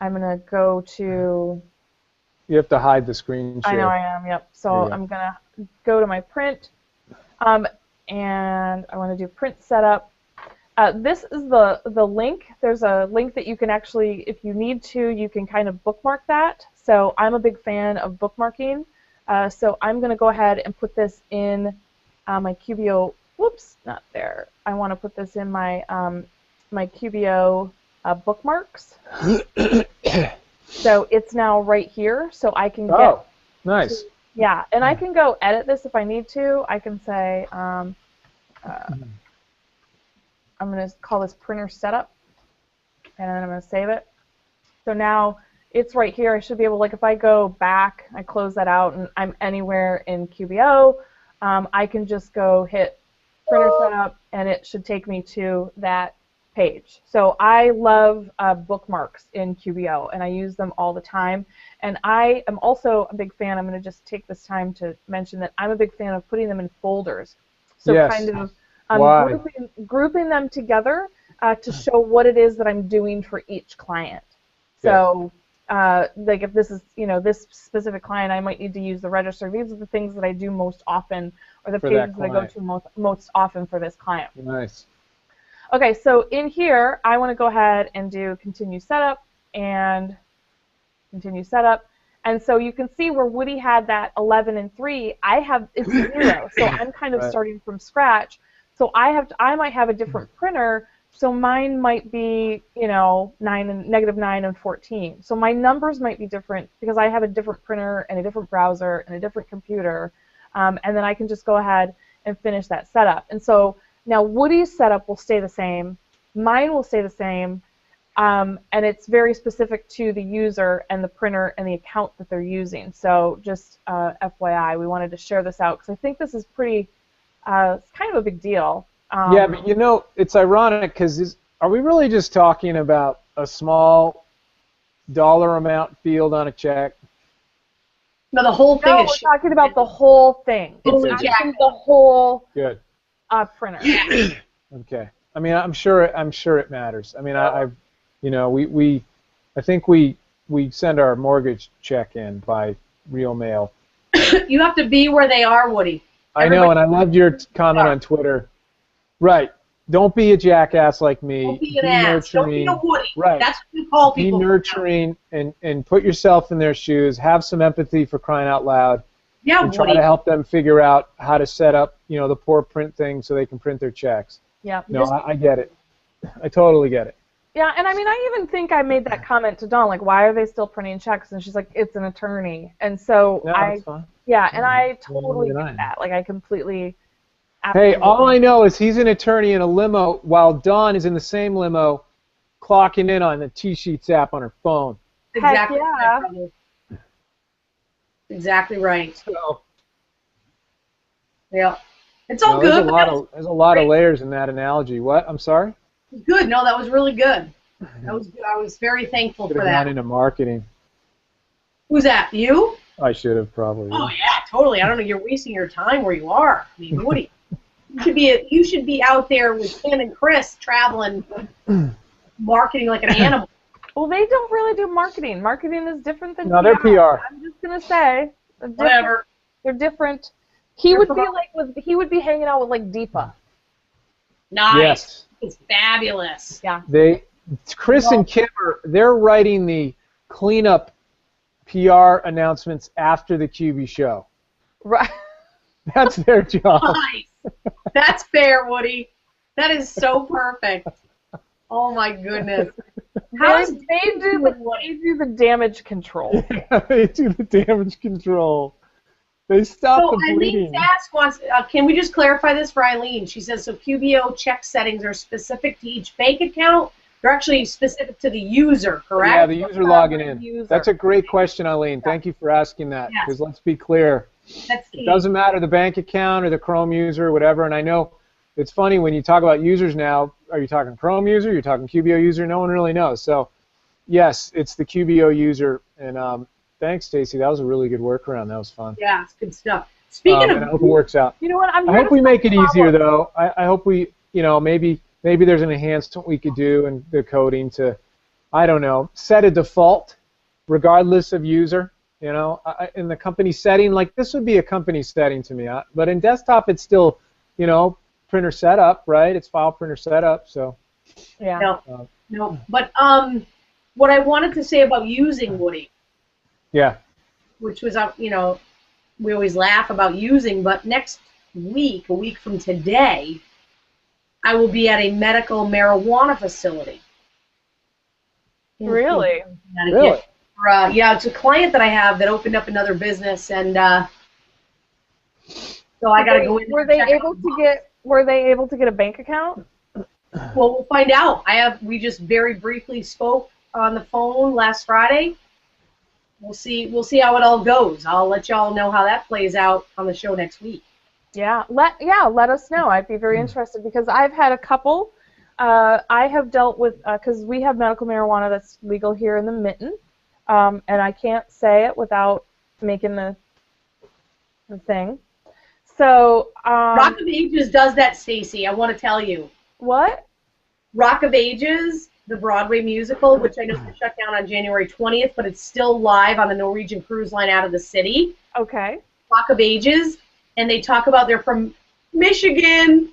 I'm going to go to... You have to hide the screen share. I know I am, yep. So I'm going to go to my print, and I want to do print setup. This is the link. There's a link that you can actually, if you need to, you can kind of bookmark that. So I'm a big fan of bookmarking. So I'm going to go ahead and put this in my QBO. Whoops, not there. I want to put this in my my QBO bookmarks. So it's now right here, so I can get. Oh, nice. Yeah, and I can go edit this if I need to. I can say, I'm going to call this printer setup, and then I'm going to save it. So now it's right here. I should be able, like if I go back, I close that out, and I'm anywhere in QBO, I can just go hit printer setup, and it should take me to that page. So I love bookmarks in QBO, and I use them all the time. And I am also a big fan, I'm going to just take this time to mention that I'm a big fan of putting them in folders. So kind of grouping them together to show what it is that I'm doing for each client. So like if this is, this specific client, I might need to use the register. These are the things that I do most often, or the pages that I go to most often for this client. Nice. Okay, so in here, I want to go ahead and do continue setup and continue setup. And so you can see where Woody had that 11 and 3, it's 0. So I'm kind of starting from scratch. So I might have a different printer. So mine might be, -9 and 14. So my numbers might be different because I have a different printer and a different browser and a different computer. And then I can just go ahead and finish that setup. And so now Woody's setup will stay the same. Mine will stay the same. And it's very specific to the user and the printer and the account that they're using. So just FYI, we wanted to share this out because I think this is pretty, it's kind of a big deal. Yeah, but it's ironic because are we really just talking about a small dollar amount field on a check? No, the whole thing is. We're talking about the whole thing. It's actually the whole printer. Okay. I mean, I'm sure it matters. I mean, I think we send our mortgage check in by real mail. You have to be where they are, Woody. I know, and I loved your comment on Twitter. Right. Don't be a jackass like me. Don't be an ass. Don't be a Woody. Right. That's what we call people. Be nurturing and put yourself in their shoes. Have some empathy, for crying out loud. Yeah, and try to help them figure out how to set up, the poor print thing so they can print their checks. Yeah. No, I get it. I totally get it. Yeah, and I mean, I even think I made that comment to Dawn, like, why are they still printing checks? And she's like, it's an attorney. And so that's fine. Yeah, and I totally get that. Like, I completely. Hey, all I know is he's an attorney in a limo while Dawn is in the same limo clocking in on the T-Sheets app on her phone. Exactly. Yeah. Right. Exactly right. So, yeah. It's all good. There's a lot of layers in that analogy. What? I'm sorry? Good. No, that was really good. That was good. I was very thankful for that. Gone into marketing. Who's that? You? I should have probably. Oh yeah, totally. I don't know. You're wasting your time where you are. I mean, Woody, you should be out there with Ken and Chris traveling, marketing like an animal. Well, they don't really do marketing. Marketing is different than they're PR. I'm just gonna say. Whatever. They're different. He would be hanging out with like Deepa. Nice. Yes. It's fabulous. Yeah. Chris and Kim they're writing the cleanup PR announcements after the QB show. Right. That's their job. Nice. That's fair, Woody. That is so perfect. Oh my goodness. They do the damage control. Yeah, they do the damage control. They stop the bleeding. Eileen Sass wants, can we just clarify this for Eileen? She says, so QBO check settings are specific to each bank account. They're actually specific to the user, correct? Yeah, the user logging in. That's a great question, Eileen. Thank you for asking that. Because let's be clear. That's key. It doesn't matter the bank account or the Chrome user or whatever. And I know it's funny when you talk about users now, are you talking Chrome user? You're talking QBO user? No one really knows. So, yes, it's the QBO user. And thanks, Stacy. That was a really good workaround. That was fun. Yeah, it's good stuff. Speaking of, I hope it works out. You know what? I hope we make it easier, though. I hope we, maybe there's an enhancement we could do in the coding to, I don't know, set a default regardless of user. In the company setting, like this would be a company setting to me. But in desktop, it's still, printer setup, right? It's file printer setup. So. Yeah. No. But what I wanted to say about using Woody. Yeah. Which was, we always laugh about using, but next week, a week from today, I will be at a medical marijuana facility. Really? Really? Yeah, it's a client that I have that opened up another business, and So I got to go in. Were they able to get? Were they able to get a bank account? Well, we'll find out. We just very briefly spoke on the phone last Friday. We'll see how it all goes. I'll let y'all know how that plays out on the show next week. Yeah, let us know. I'd be very interested because I've had a couple. I have dealt with because we have medical marijuana that's legal here in the Mitten, and I can't say it without making the thing. So Rock of Ages does that, Stacy. I want to tell you. What? Rock of Ages, the Broadway musical, which I know was shut down on January 20th, but it's still live on the Norwegian Cruise Line out of the city. Okay. Rock of Ages, and they talk about they're from Michigan.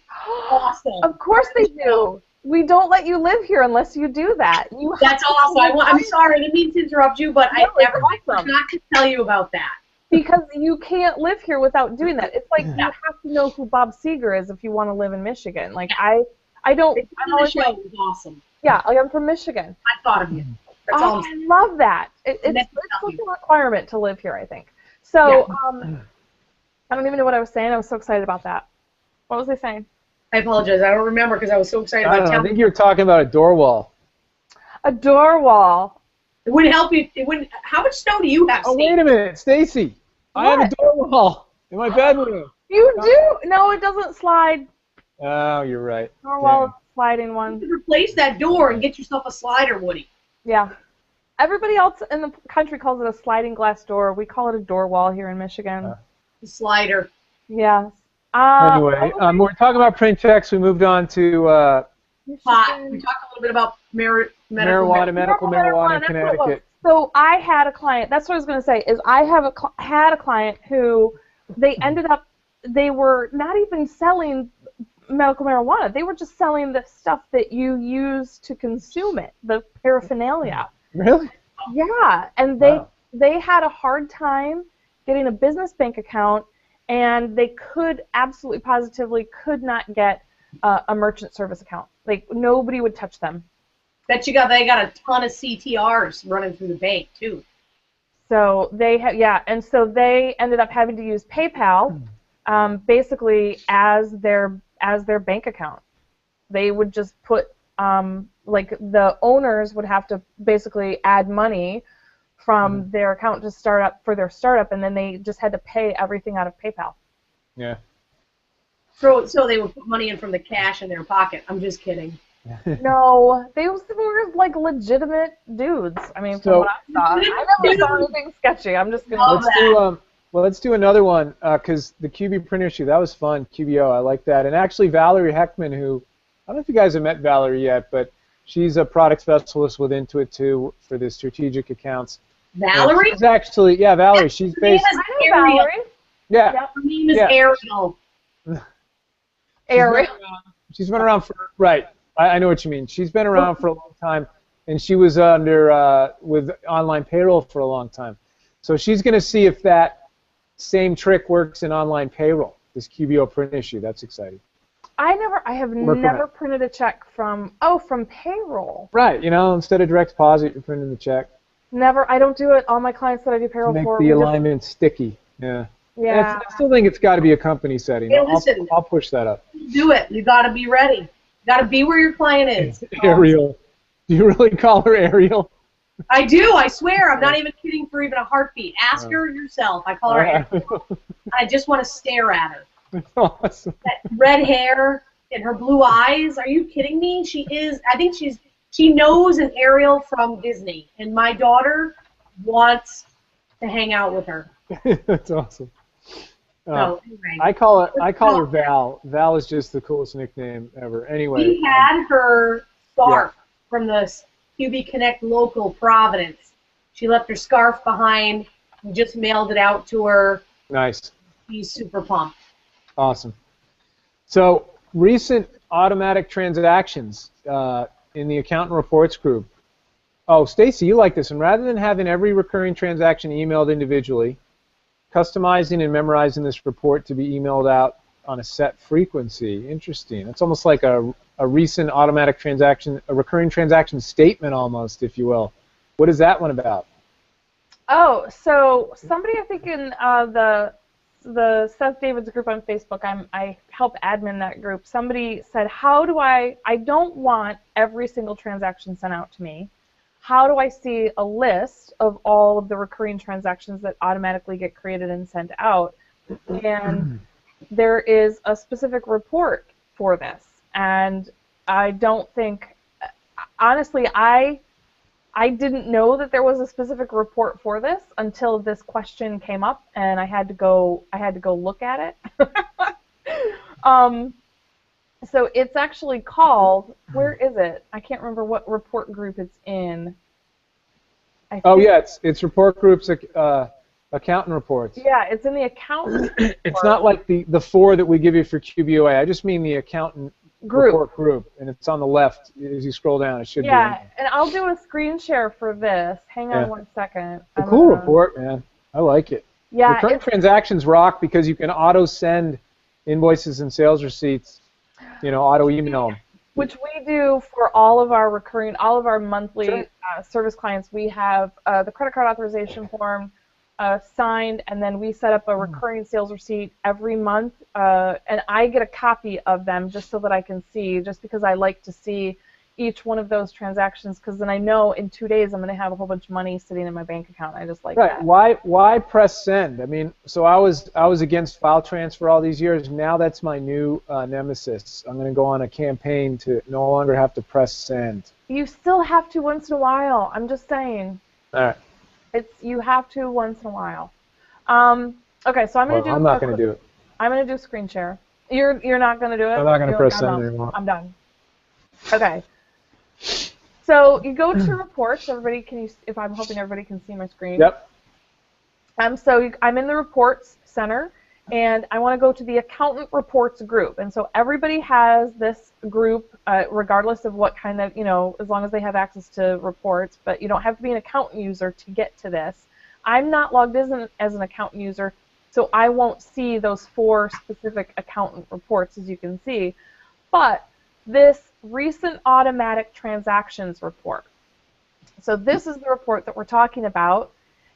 Awesome. Of course they do. We don't let you live here unless you do that. That's awesome. I'm sorry, I didn't mean to interrupt you, but I forgot to tell you about that. Because you can't live here without doing that. It's like you have to know who Bob Seger is if you want to live in Michigan. Like I don't. I'm always show was awesome. Yeah, like I'm from Michigan. I thought of you. That's all. I love that. It's like a requirement to live here, I think. So I don't even know what I was saying. I was so excited about that. What was I saying? I apologize. I don't remember because I was so excited about I think you were talking about a door wall. A door wall. It wouldn't help you. It wouldn't. How much snow do you have, Oh, Steve? wait a minute, Stacy. I have a door wall in my bedroom. You do? No, it doesn't slide. Oh, you're right. Door wall is a sliding one. You could replace that door and get yourself a slider, Woody. Yeah. Everybody else in the country calls it a sliding glass door. We call it a door wall here in Michigan. A slider. Yeah. Anyway, we're talking about print checks. We moved on to Pot. We talked a little bit about medical marijuana in Connecticut. So I had a client. That's what I was going to say. Is I had a client who they were not even selling medical marijuana. They were just selling the stuff that you use to consume it, the paraphernalia. Really? Yeah, and they had a hard time getting a business bank account, and they absolutely positively could not get a merchant service account. Like nobody would touch them. Bet they got a ton of CTRs running through the bank too. So and so they ended up having to use PayPal, basically as their bank account. They would just put like the owners would have to basically add money from their account to start up for their startup, and then they just had to pay everything out of PayPal. Yeah. So they would put money in from the cash in their pocket. I'm just kidding. No, they were like legitimate dudes. I mean, from what I saw, I never saw anything sketchy. I'm just gonna. Let's do another one because the QB print issue, that was fun. QBO, I like that. And actually, Valerie Heckman, who I don't know if you guys have met Valerie yet, but she's a product specialist with Intuit too for the strategic accounts. Valerie? She's actually, Valerie. She's based. Valerie. Yeah. Her name is Ariel. Ariel. She's been around for I know what you mean. She's been around for a long time, and she was under with online payroll for a long time. So she's going to see if that same trick works in online payroll. This QBO print issue. That's exciting. I have never printed a check from payroll. Right. Instead of direct deposit, you're printing the check. Never. I don't do it. All my clients that I do payroll for. Make the alignment sticky. Yeah. Yeah. I still think it's got to be a company setting. Hey, listen, I'll push that up. Do it. You got to be ready. You got to be where your client is. Ariel. Do you really call her Ariel? I do. I swear. I'm not even kidding for even a heartbeat. Ask her yourself. I call her Ariel. I just want to stare at her. Awesome. That red hair and her blue eyes. Are you kidding me? I think she knows an Ariel from Disney, and my daughter wants to hang out with her. That's awesome. So anyway, I call her Val. Val is just the coolest nickname ever. Anyway, we had her scarf from the QB Connect local Providence. She left her scarf behind. We just mailed it out to her. Nice. She's super pumped. Awesome. So recent automatic transactions in the accountant reports group. Oh, Stacy, you like this one. Rather than having every recurring transaction emailed individually, customizing and memorizing this report to be emailed out on a set frequency. Interesting. It's almost like a recent automatic transaction, a recurring transaction statement almost, if you will. What is that one about? Oh, so somebody I think in the Seth David's group on Facebook. I help admin that group. Somebody said, how do I don't want every single transaction sent out to me. How do I see a list of all of the recurring transactions that automatically get created and sent out? And there is a specific report for this. And I don't think, honestly, I didn't know that there was a specific report for this until this question came up, and I had to go look at it. So it's actually called, where is it? I can't remember what report group it's in. Oh yeah, it's report groups, accountant reports. Yeah, it's in the accountant. It's not like the 4 that we give you for QBOA. I just mean the accountant report group, and it's on the left as you scroll down. It should be. Yeah, and I'll do a screen share for this. Hang on one second. It's a cool report, man. I like it. Yeah. Recurring transactions rock because you can auto send invoices and sales receipts. Auto email them. Which we do for all of our monthly service clients. We have the credit card authorization form signed, and then we set up a recurring sales receipt every month, and I get a copy of them just so that I can see, just because I like to see each one of those transactions, because then I know in 2 days I'm going to have a whole bunch of money sitting in my bank account. I just like that. Why press send? I mean, so I was against file transfer all these years. Now that's my new nemesis. I'm going to go on a campaign to no longer have to press send. You still have to once in a while. I'm just saying. All right. You have to once in a while. Okay, so I'm going to do. I'm not going to do it. I'm going to do screen share. You're not going to do it? I'm not going to press send anymore. I'm done. Okay. So you go to reports. Everybody, I'm hoping everybody can see my screen. Yep. So I'm in the reports center, and I want to go to the accountant reports group. And so everybody has this group, regardless of what kind of, as long as they have access to reports. But you don't have to be an accountant user to get to this. I'm not logged in as an accountant user, so I won't see those 4 specific accountant reports, as you can see. But this recent automatic transactions report. So this is the report that we're talking about,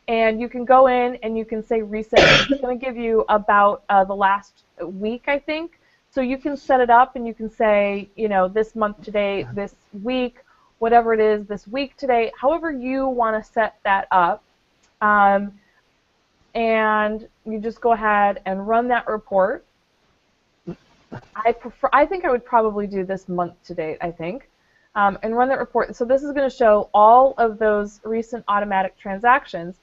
and you can go in and you can say recent. It's going to give you about the last week, I think. So you can set it up and you can say, this month to date, this week, whatever it is, this week to date, however you want to set that up. And you just go ahead and run that report. I think I would probably do this month to date, I think, and run that report. So this is going to show all of those recent automatic transactions.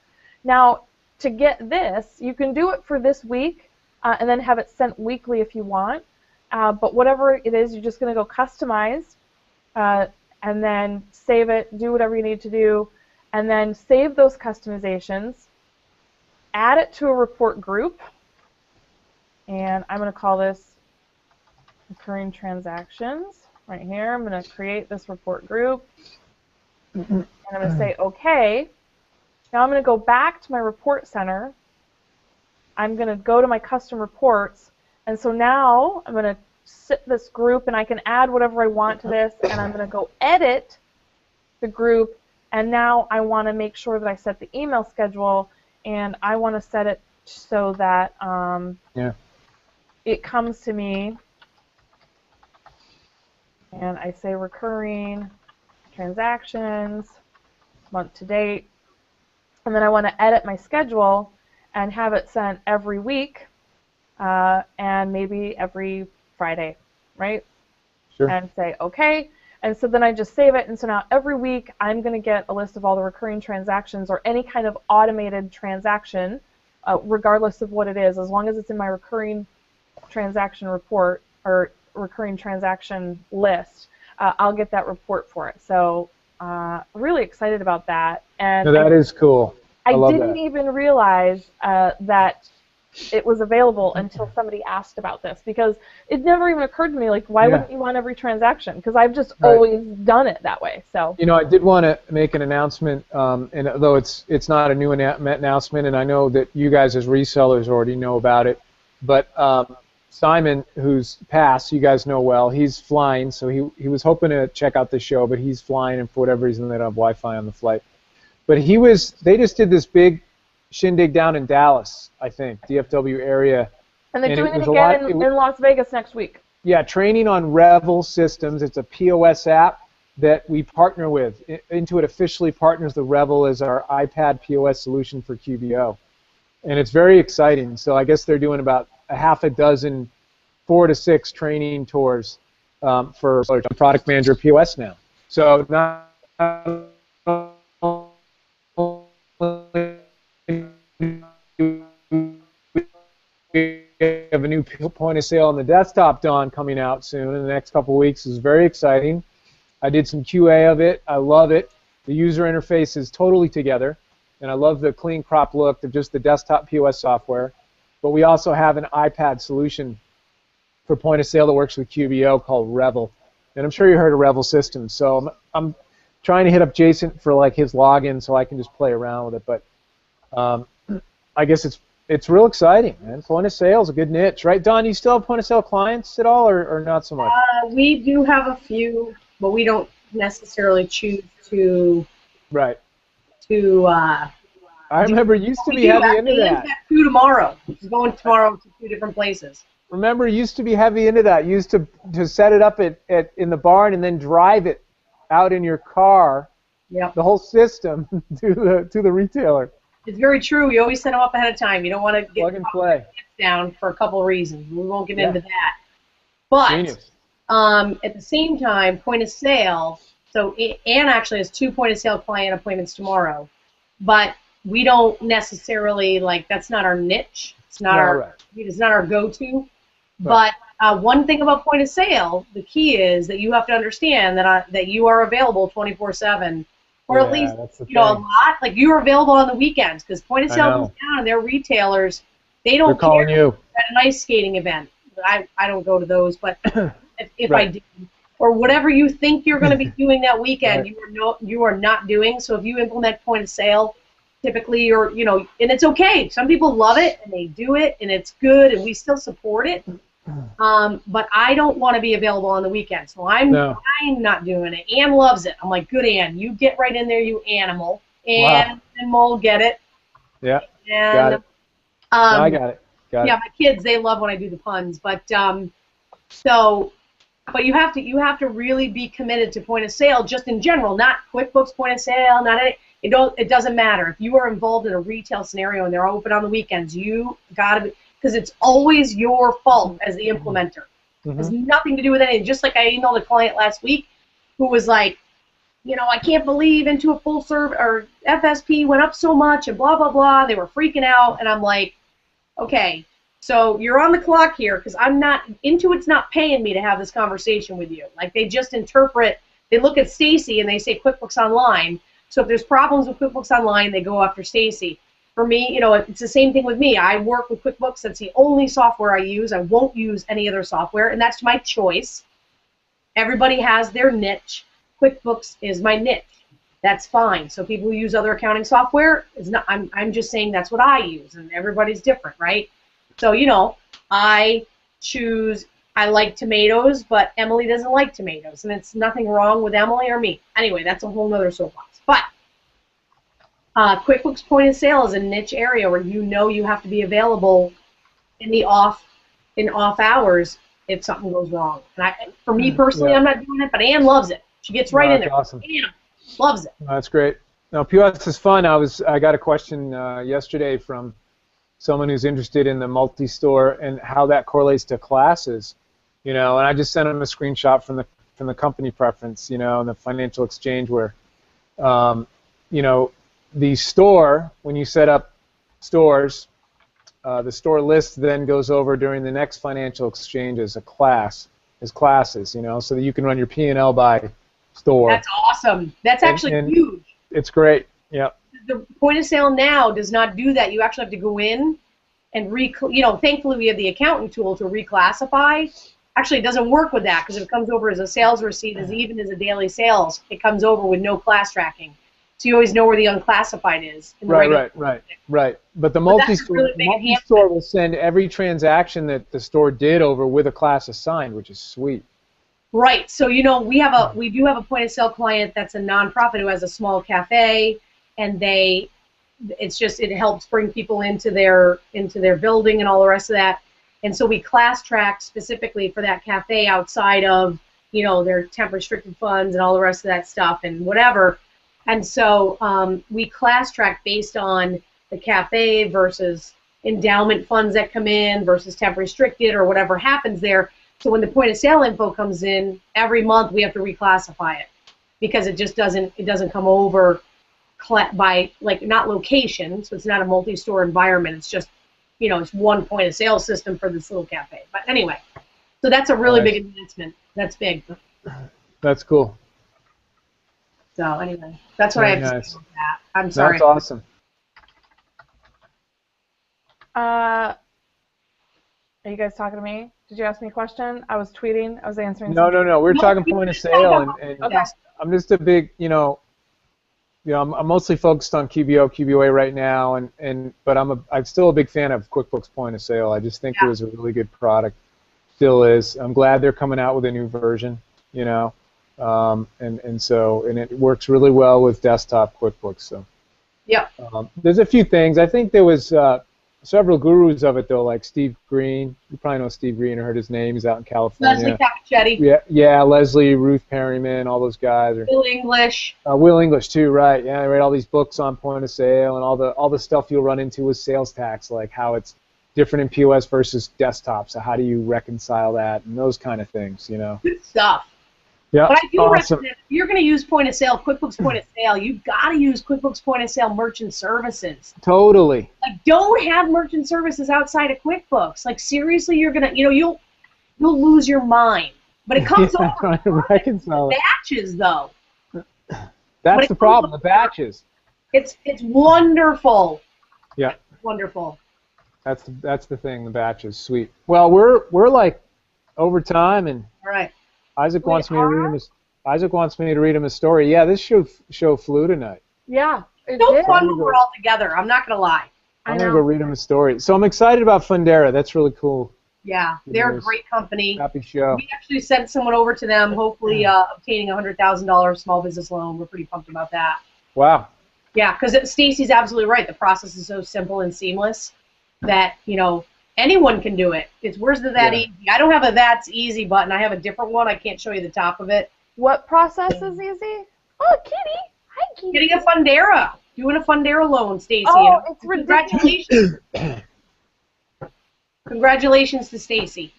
Now, to get this, you can do it for this week and then have it sent weekly if you want. But whatever it is, you're just going to go customize and then save it, do whatever you need to do, and then save those customizations, add it to a report group, and I'm going to call this recurring transactions right here. I'm going to create this report group, and I'm going to say OK. Now I'm going to go back to my report center. I'm going to go to my custom reports, and so now I'm going to set this group, and I can add whatever I want to this, and I'm going to go edit the group, and now I want to make sure that I set the email schedule, and I want to set it so that it comes to me. And I say recurring transactions, month to date. And then I want to edit my schedule and have it sent every week and maybe every Friday, right? Sure. And say, OK. And so then I just save it. And so now every week I'm going to get a list of all the recurring transactions or any kind of automated transaction, regardless of what it is, as long as it's in my recurring transaction report or recurring transaction list, I'll get that report for it. So really excited about that. And no, that is cool. I didn't even realize that it was available until somebody asked about this, because it never even occurred to me, like, why wouldn't you want every transaction? Because I've just always done it that way. So I did want to make an announcement, and although it's not a new announcement, and I know that you guys as resellers already know about it, but Simon, who's passed, you guys know well, he's flying, so he was hoping to check out the show, but he's flying, and for whatever reason they don't have Wi-Fi on the flight. But they just did this big shindig down in Dallas, I think, DFW area. And they're And doing it it was a again lot- in Las Vegas next week. Yeah, training on Revel Systems. It's a POS app that we partner with. Intuit officially partners the Revel as our iPad POS solution for QBO. And it's very exciting. So I guess they're doing about a half a dozen, 4 to 6 training tours for product manager POS now. So not we have a new point of sale on the desktop, Dawn, coming out soon in the next couple of weeks. Is very exciting. I did some QA of it. I love it. The user interface is totally together, and I love the clean crop look of just the desktop POS software. But we also have an iPad solution for point of sale that works with QBO called Revel. And I'm sure you heard of Revel Systems. So I'm trying to hit up Jason for like his login so I can just play around with it. But I guess it's real exciting, man. Point of sale is a good niche, right? Don, you still have point of sale clients at all, or not so much? We do have a few, but we don't necessarily choose to. Right. I remember you used to be heavy into that. Two tomorrow. We're going tomorrow to 2 different places. Remember, you used to be heavy into that. You used to set it up in the barn and then drive it out in your car. Yep. The whole system to the retailer. It's very true. You always set them up ahead of time. You don't want to get Plug and play down for a couple of reasons. We won't get into that. But Genius. at the same time, point of sale. So Ann actually has 2 point of sale client appointments tomorrow, but we don't necessarily that's not our niche. It's not it's not our go-to. Right. But one thing about point of sale, the key is that you have to understand that you are available 24/7. Or at least, a lot. Like, you're available on the weekends because point of sale goes down and they're retailers. They're calling you at an ice skating event. I don't go to those, but if I do, or whatever you think you're going to be doing that weekend, you are not doing. So if you implement point of sale, typically you're, and it's okay. Some people love it and they do it and it's good and we still support it. But I don't want to be available on the weekend, so I'm not doing it. Ann loves it. I'm like, good Ann, you get right in there, you animal. And we'll get it. Yeah. And, got it. I got it. My kids, they love when I do the puns, but but you have to really be committed to point of sale, just in general, not QuickBooks point of sale, it doesn't matter. If you are involved in a retail scenario and they're open on the weekends, you gotta be. Because it's always your fault as the implementer. It has nothing to do with anything. Just like I emailed a client last week who was like, I can't believe into a full serve or FSP went up so much and blah, blah, blah. They were freaking out. And I'm like, okay, so you're on the clock here because Intuit's not paying me to have this conversation with you. Like, they just they look at Stacy and they say QuickBooks Online. So if there's problems with QuickBooks Online, they go after Stacy. For me, it's the same thing with me. I work with QuickBooks. That's the only software I use. I won't use any other software, and that's my choice. Everybody has their niche. QuickBooks is my niche. That's fine. So people who use other accounting software, I'm just saying that's what I use, and everybody's different, right? So, I like tomatoes, but Emily doesn't like tomatoes, and it's nothing wrong with Emily or me. Anyway, that's a whole nother soapbox. But QuickBooks point of sale is a niche area where you have to be available in off hours if something goes wrong. And for me personally, I'm not doing it, but Ann loves it. She gets right in there. Awesome. Ann loves it. That's great. Now, POS is fun. I got a question yesterday from someone who's interested in the multi-store and how that correlates to classes. And I just sent them a screenshot from the company preference, and the financial exchange where, the store, when you set up stores, the store list then goes over during the next financial exchange as classes, so that you can run your P&L by store. That's awesome. That's actually huge. It's great. Yeah. The point of sale now does not do that. You actually have to go in and thankfully we have the accountant tool to reclassify. Actually, it doesn't work with that because if it comes over as a sales receipt, even as a daily sales, it comes over with no class tracking. So you always know where the unclassified is. Right. But the multi-store will send every transaction that the store did over with a class assigned, which is sweet. Right. So we do have a point of sale client that's a nonprofit who has a small cafe, and they it helps bring people into their building and all the rest of that. And so we class track specifically for that cafe outside of, their temp restricted funds and all the rest of that stuff and whatever. And so we class track based on the cafe versus endowment funds that come in versus temp restricted or whatever happens there. So when the point of sale info comes in, every month we have to reclassify it because it doesn't come over by, like, not location, so it's not a multi-store environment. It's just, it's one point of sale system for this little cafe. But anyway, so that's a really big advancement. That's big. That's cool. So anyway, that's what I have to say about that. I'm sorry. That's awesome. Are you guys talking to me? Did you ask me a question? I was tweeting. I was answering. No. We're talking point of sale, and okay. I'm just a big, I'm mostly focused on QBO right now, but I'm still a big fan of QuickBooks Point of Sale. I just think it was a really good product. Still is. I'm glad they're coming out with a new version. And it works really well with desktop QuickBooks. So. Yeah. There's a few things. I think there was several gurus of it though, like Steve Green. You probably know Steve Green or heard his name. He's out in California. Leslie Capichetti. Yeah, Leslie, Ruth Perryman, all those guys. Will English. Will English too, right? Yeah, I read all these books on point of sale and all the stuff you'll run into with sales tax, like how it's different in POS versus desktop. So how do you reconcile that and those kind of things, Good stuff. Yeah. But I do recommend, if you're going to use point of sale, QuickBooks Point of Sale, you've got to use QuickBooks Point of Sale Merchant Services. Totally. Like, don't have merchant services outside of QuickBooks. Like, seriously, you're gonna, you'll lose your mind. But it comes over trying to reconcile batches, though. That's the problem. The batches. It's wonderful. Yeah. Wonderful. That's the thing. The batches, sweet. Well, we're like over time, and all right. Isaac wants me to read him a story. Yeah, this show flew tonight. Yeah, it's so fun when we're all together. I'm not gonna lie. I'm gonna go read him a story. So I'm excited about Fundera. That's really cool. Yeah, they're a great company. Happy show. We actually sent someone over to them, hopefully obtaining a $100,000 small business loan. We're pretty pumped about that. Wow. Yeah, because Stacy's absolutely right. The process is so simple and seamless that anyone can do it. It's where's the that easy? I don't have a that's easy button. I have a different one. I can't show you the top of it. What process is easy? Oh, Kitty. Hi, Kitty. Getting a Fundera. Doing a Fundera loan, Stacy. Oh, it's ridiculous. Congratulations. Congratulations to Stacy.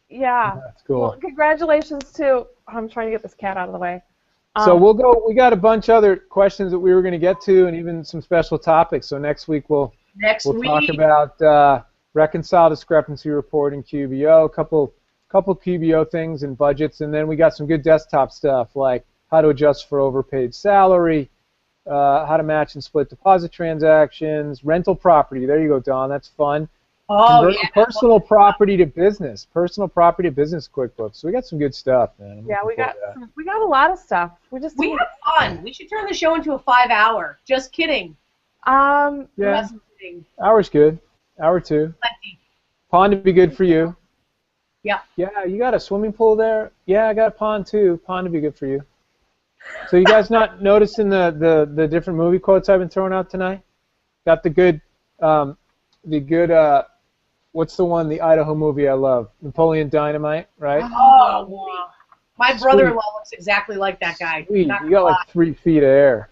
Yeah. That's cool. Well, congratulations to. I'm trying to get this cat out of the way. So we'll go. We got a bunch of other questions that we were going to get to, and even some special topics. So next week we'll talk about reconcile discrepancy report in QBO, a couple QBO things and budgets, and then we got some good desktop stuff like how to adjust for overpaid salary, how to match and split deposit transactions, rental property. There you go, Dawn. That's fun. Oh, yeah. Personal property to business QuickBooks. So we got some good stuff, man. Yeah, we got a lot of stuff. We have fun. We should turn the show into a 5-hour. Just kidding. Yeah. Hour's good. Hour 2. Plenty. Pond would be good for you. Yeah. Yeah, you got a swimming pool there? Yeah, I got a pond too. Pond would be good for you. So you guys not noticing the different movie quotes I've been throwing out tonight? Got the good what's the one, the Idaho movie I love? Napoleon Dynamite, right? Oh, wow. My brother-in-law looks exactly like that guy. Sweet. You got like 3 feet of air.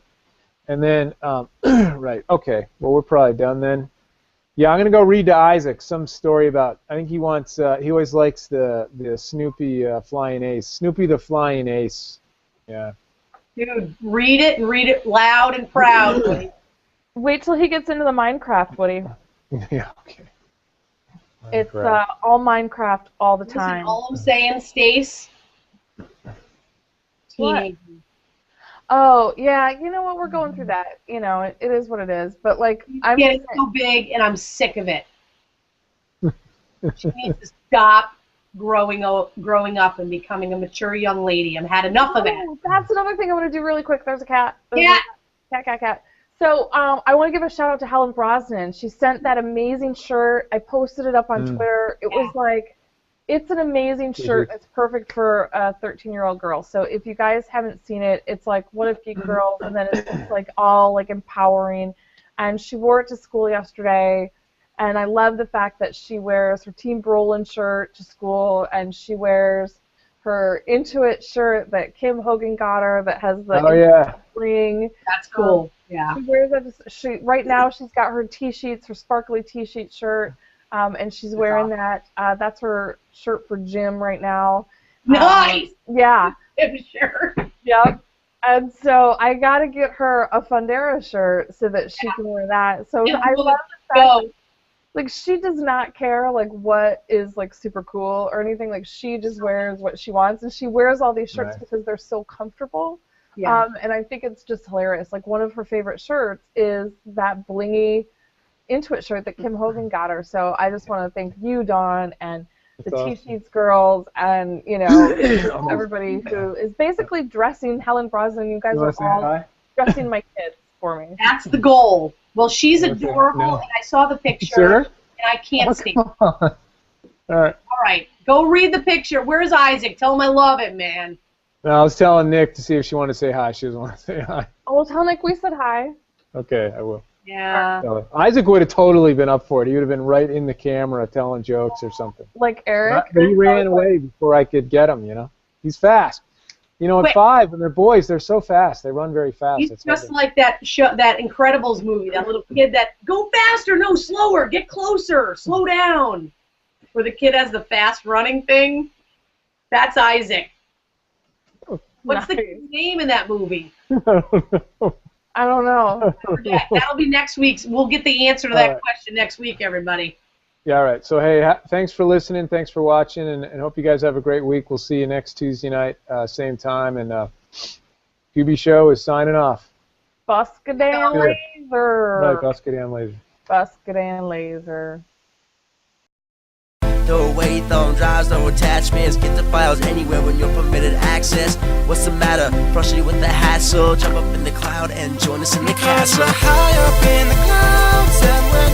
And then, right, okay. Well, we're probably done then. Yeah, I'm going to go read to Isaac some story about, I think he wants, he always likes the Snoopy Flying Ace. Snoopy the Flying Ace. Yeah. Dude, read it and read it loud and proudly. Wait till he gets into the Minecraft, Woody. Yeah, okay. It's all Minecraft all the time. Listen, all I'm saying, Stace, teenager. Oh, yeah, you know what, we're going through that. It is what it is. But, like, I'm getting so big, and I'm sick of it. She needs to stop growing up and becoming a mature young lady. I've had enough of it. That's another thing I want to do really quick. There's a cat. Yeah. Cat. So I want to give a shout out to Helen Brosnan. She sent that amazing shirt. I posted it up on Twitter. It was like, it's an amazing shirt. It's perfect for a 13-year-old girl. So if you guys haven't seen it, it's like What If Geek Girls, and then it's like all like empowering. and she wore it to school yesterday. And I love the fact that she wears her Team Brolin shirt to school, and she wears her Intuit shirt that Kim Hogan got her that has the ring. That's cool. Yeah. She wears it. Right now she's got her T-sheets, her sparkly T-sheet shirt, and she's wearing that. That's her shirt for gym right now. Nice. Yeah. Sure. Yep. And so I got to get her a Fundera shirt so that she can wear that. So I love the fact that, like, she does not care, like, what is, like, super cool or anything. Like, she just wears what she wants, and she wears all these shirts because they're so comfortable. Yeah. And I think it's just hilarious. Like, one of her favorite shirts is that blingy Intuit shirt that Kim Hogan got her. So I just want to thank you, Dawn, and the T-Sheets girls, and, you know, everybody who is basically dressing Helen Brosnan. You guys are all dressing my kids for me. That's the goal. Well, she's adorable, and I saw the picture, and I can't see. All right. Go read the picture. Where's Isaac? Tell him I love him, man. No, I was telling Nick to see if she wanted to say hi. She doesn't want to say hi. Oh, well, tell Nick we said hi. Okay, I will. Yeah. Isaac would have totally been up for it. He would have been right in the camera telling jokes or something. Like Eric? But he ran away before I could get him, you know. He's fast. You know, at 5, when they're boys, they're so fast. They run very fast. He's just like that Incredibles movie, that little kid that, go faster, no, slower, get closer, slow down. Where the kid has the fast running thing. That's Isaac. What's the kid's name in that movie? I don't know. Yeah, that'll be next week's. We'll get the answer to that question next week, everybody. Yeah, all right. So, hey, thanks for listening. Thanks for watching, and hope you guys have a great week. We'll see you next Tuesday night, same time. And QB Show is signing off. Buscadan Laser. Right, Buscadan Laser. Buscadan Laser. No away thumb drives, no attachments. Get the files anywhere when you're permitted access. What's the matter? Frustrated with the hassle? Jump up in the cloud and join us in the castle. High up in the clouds and we're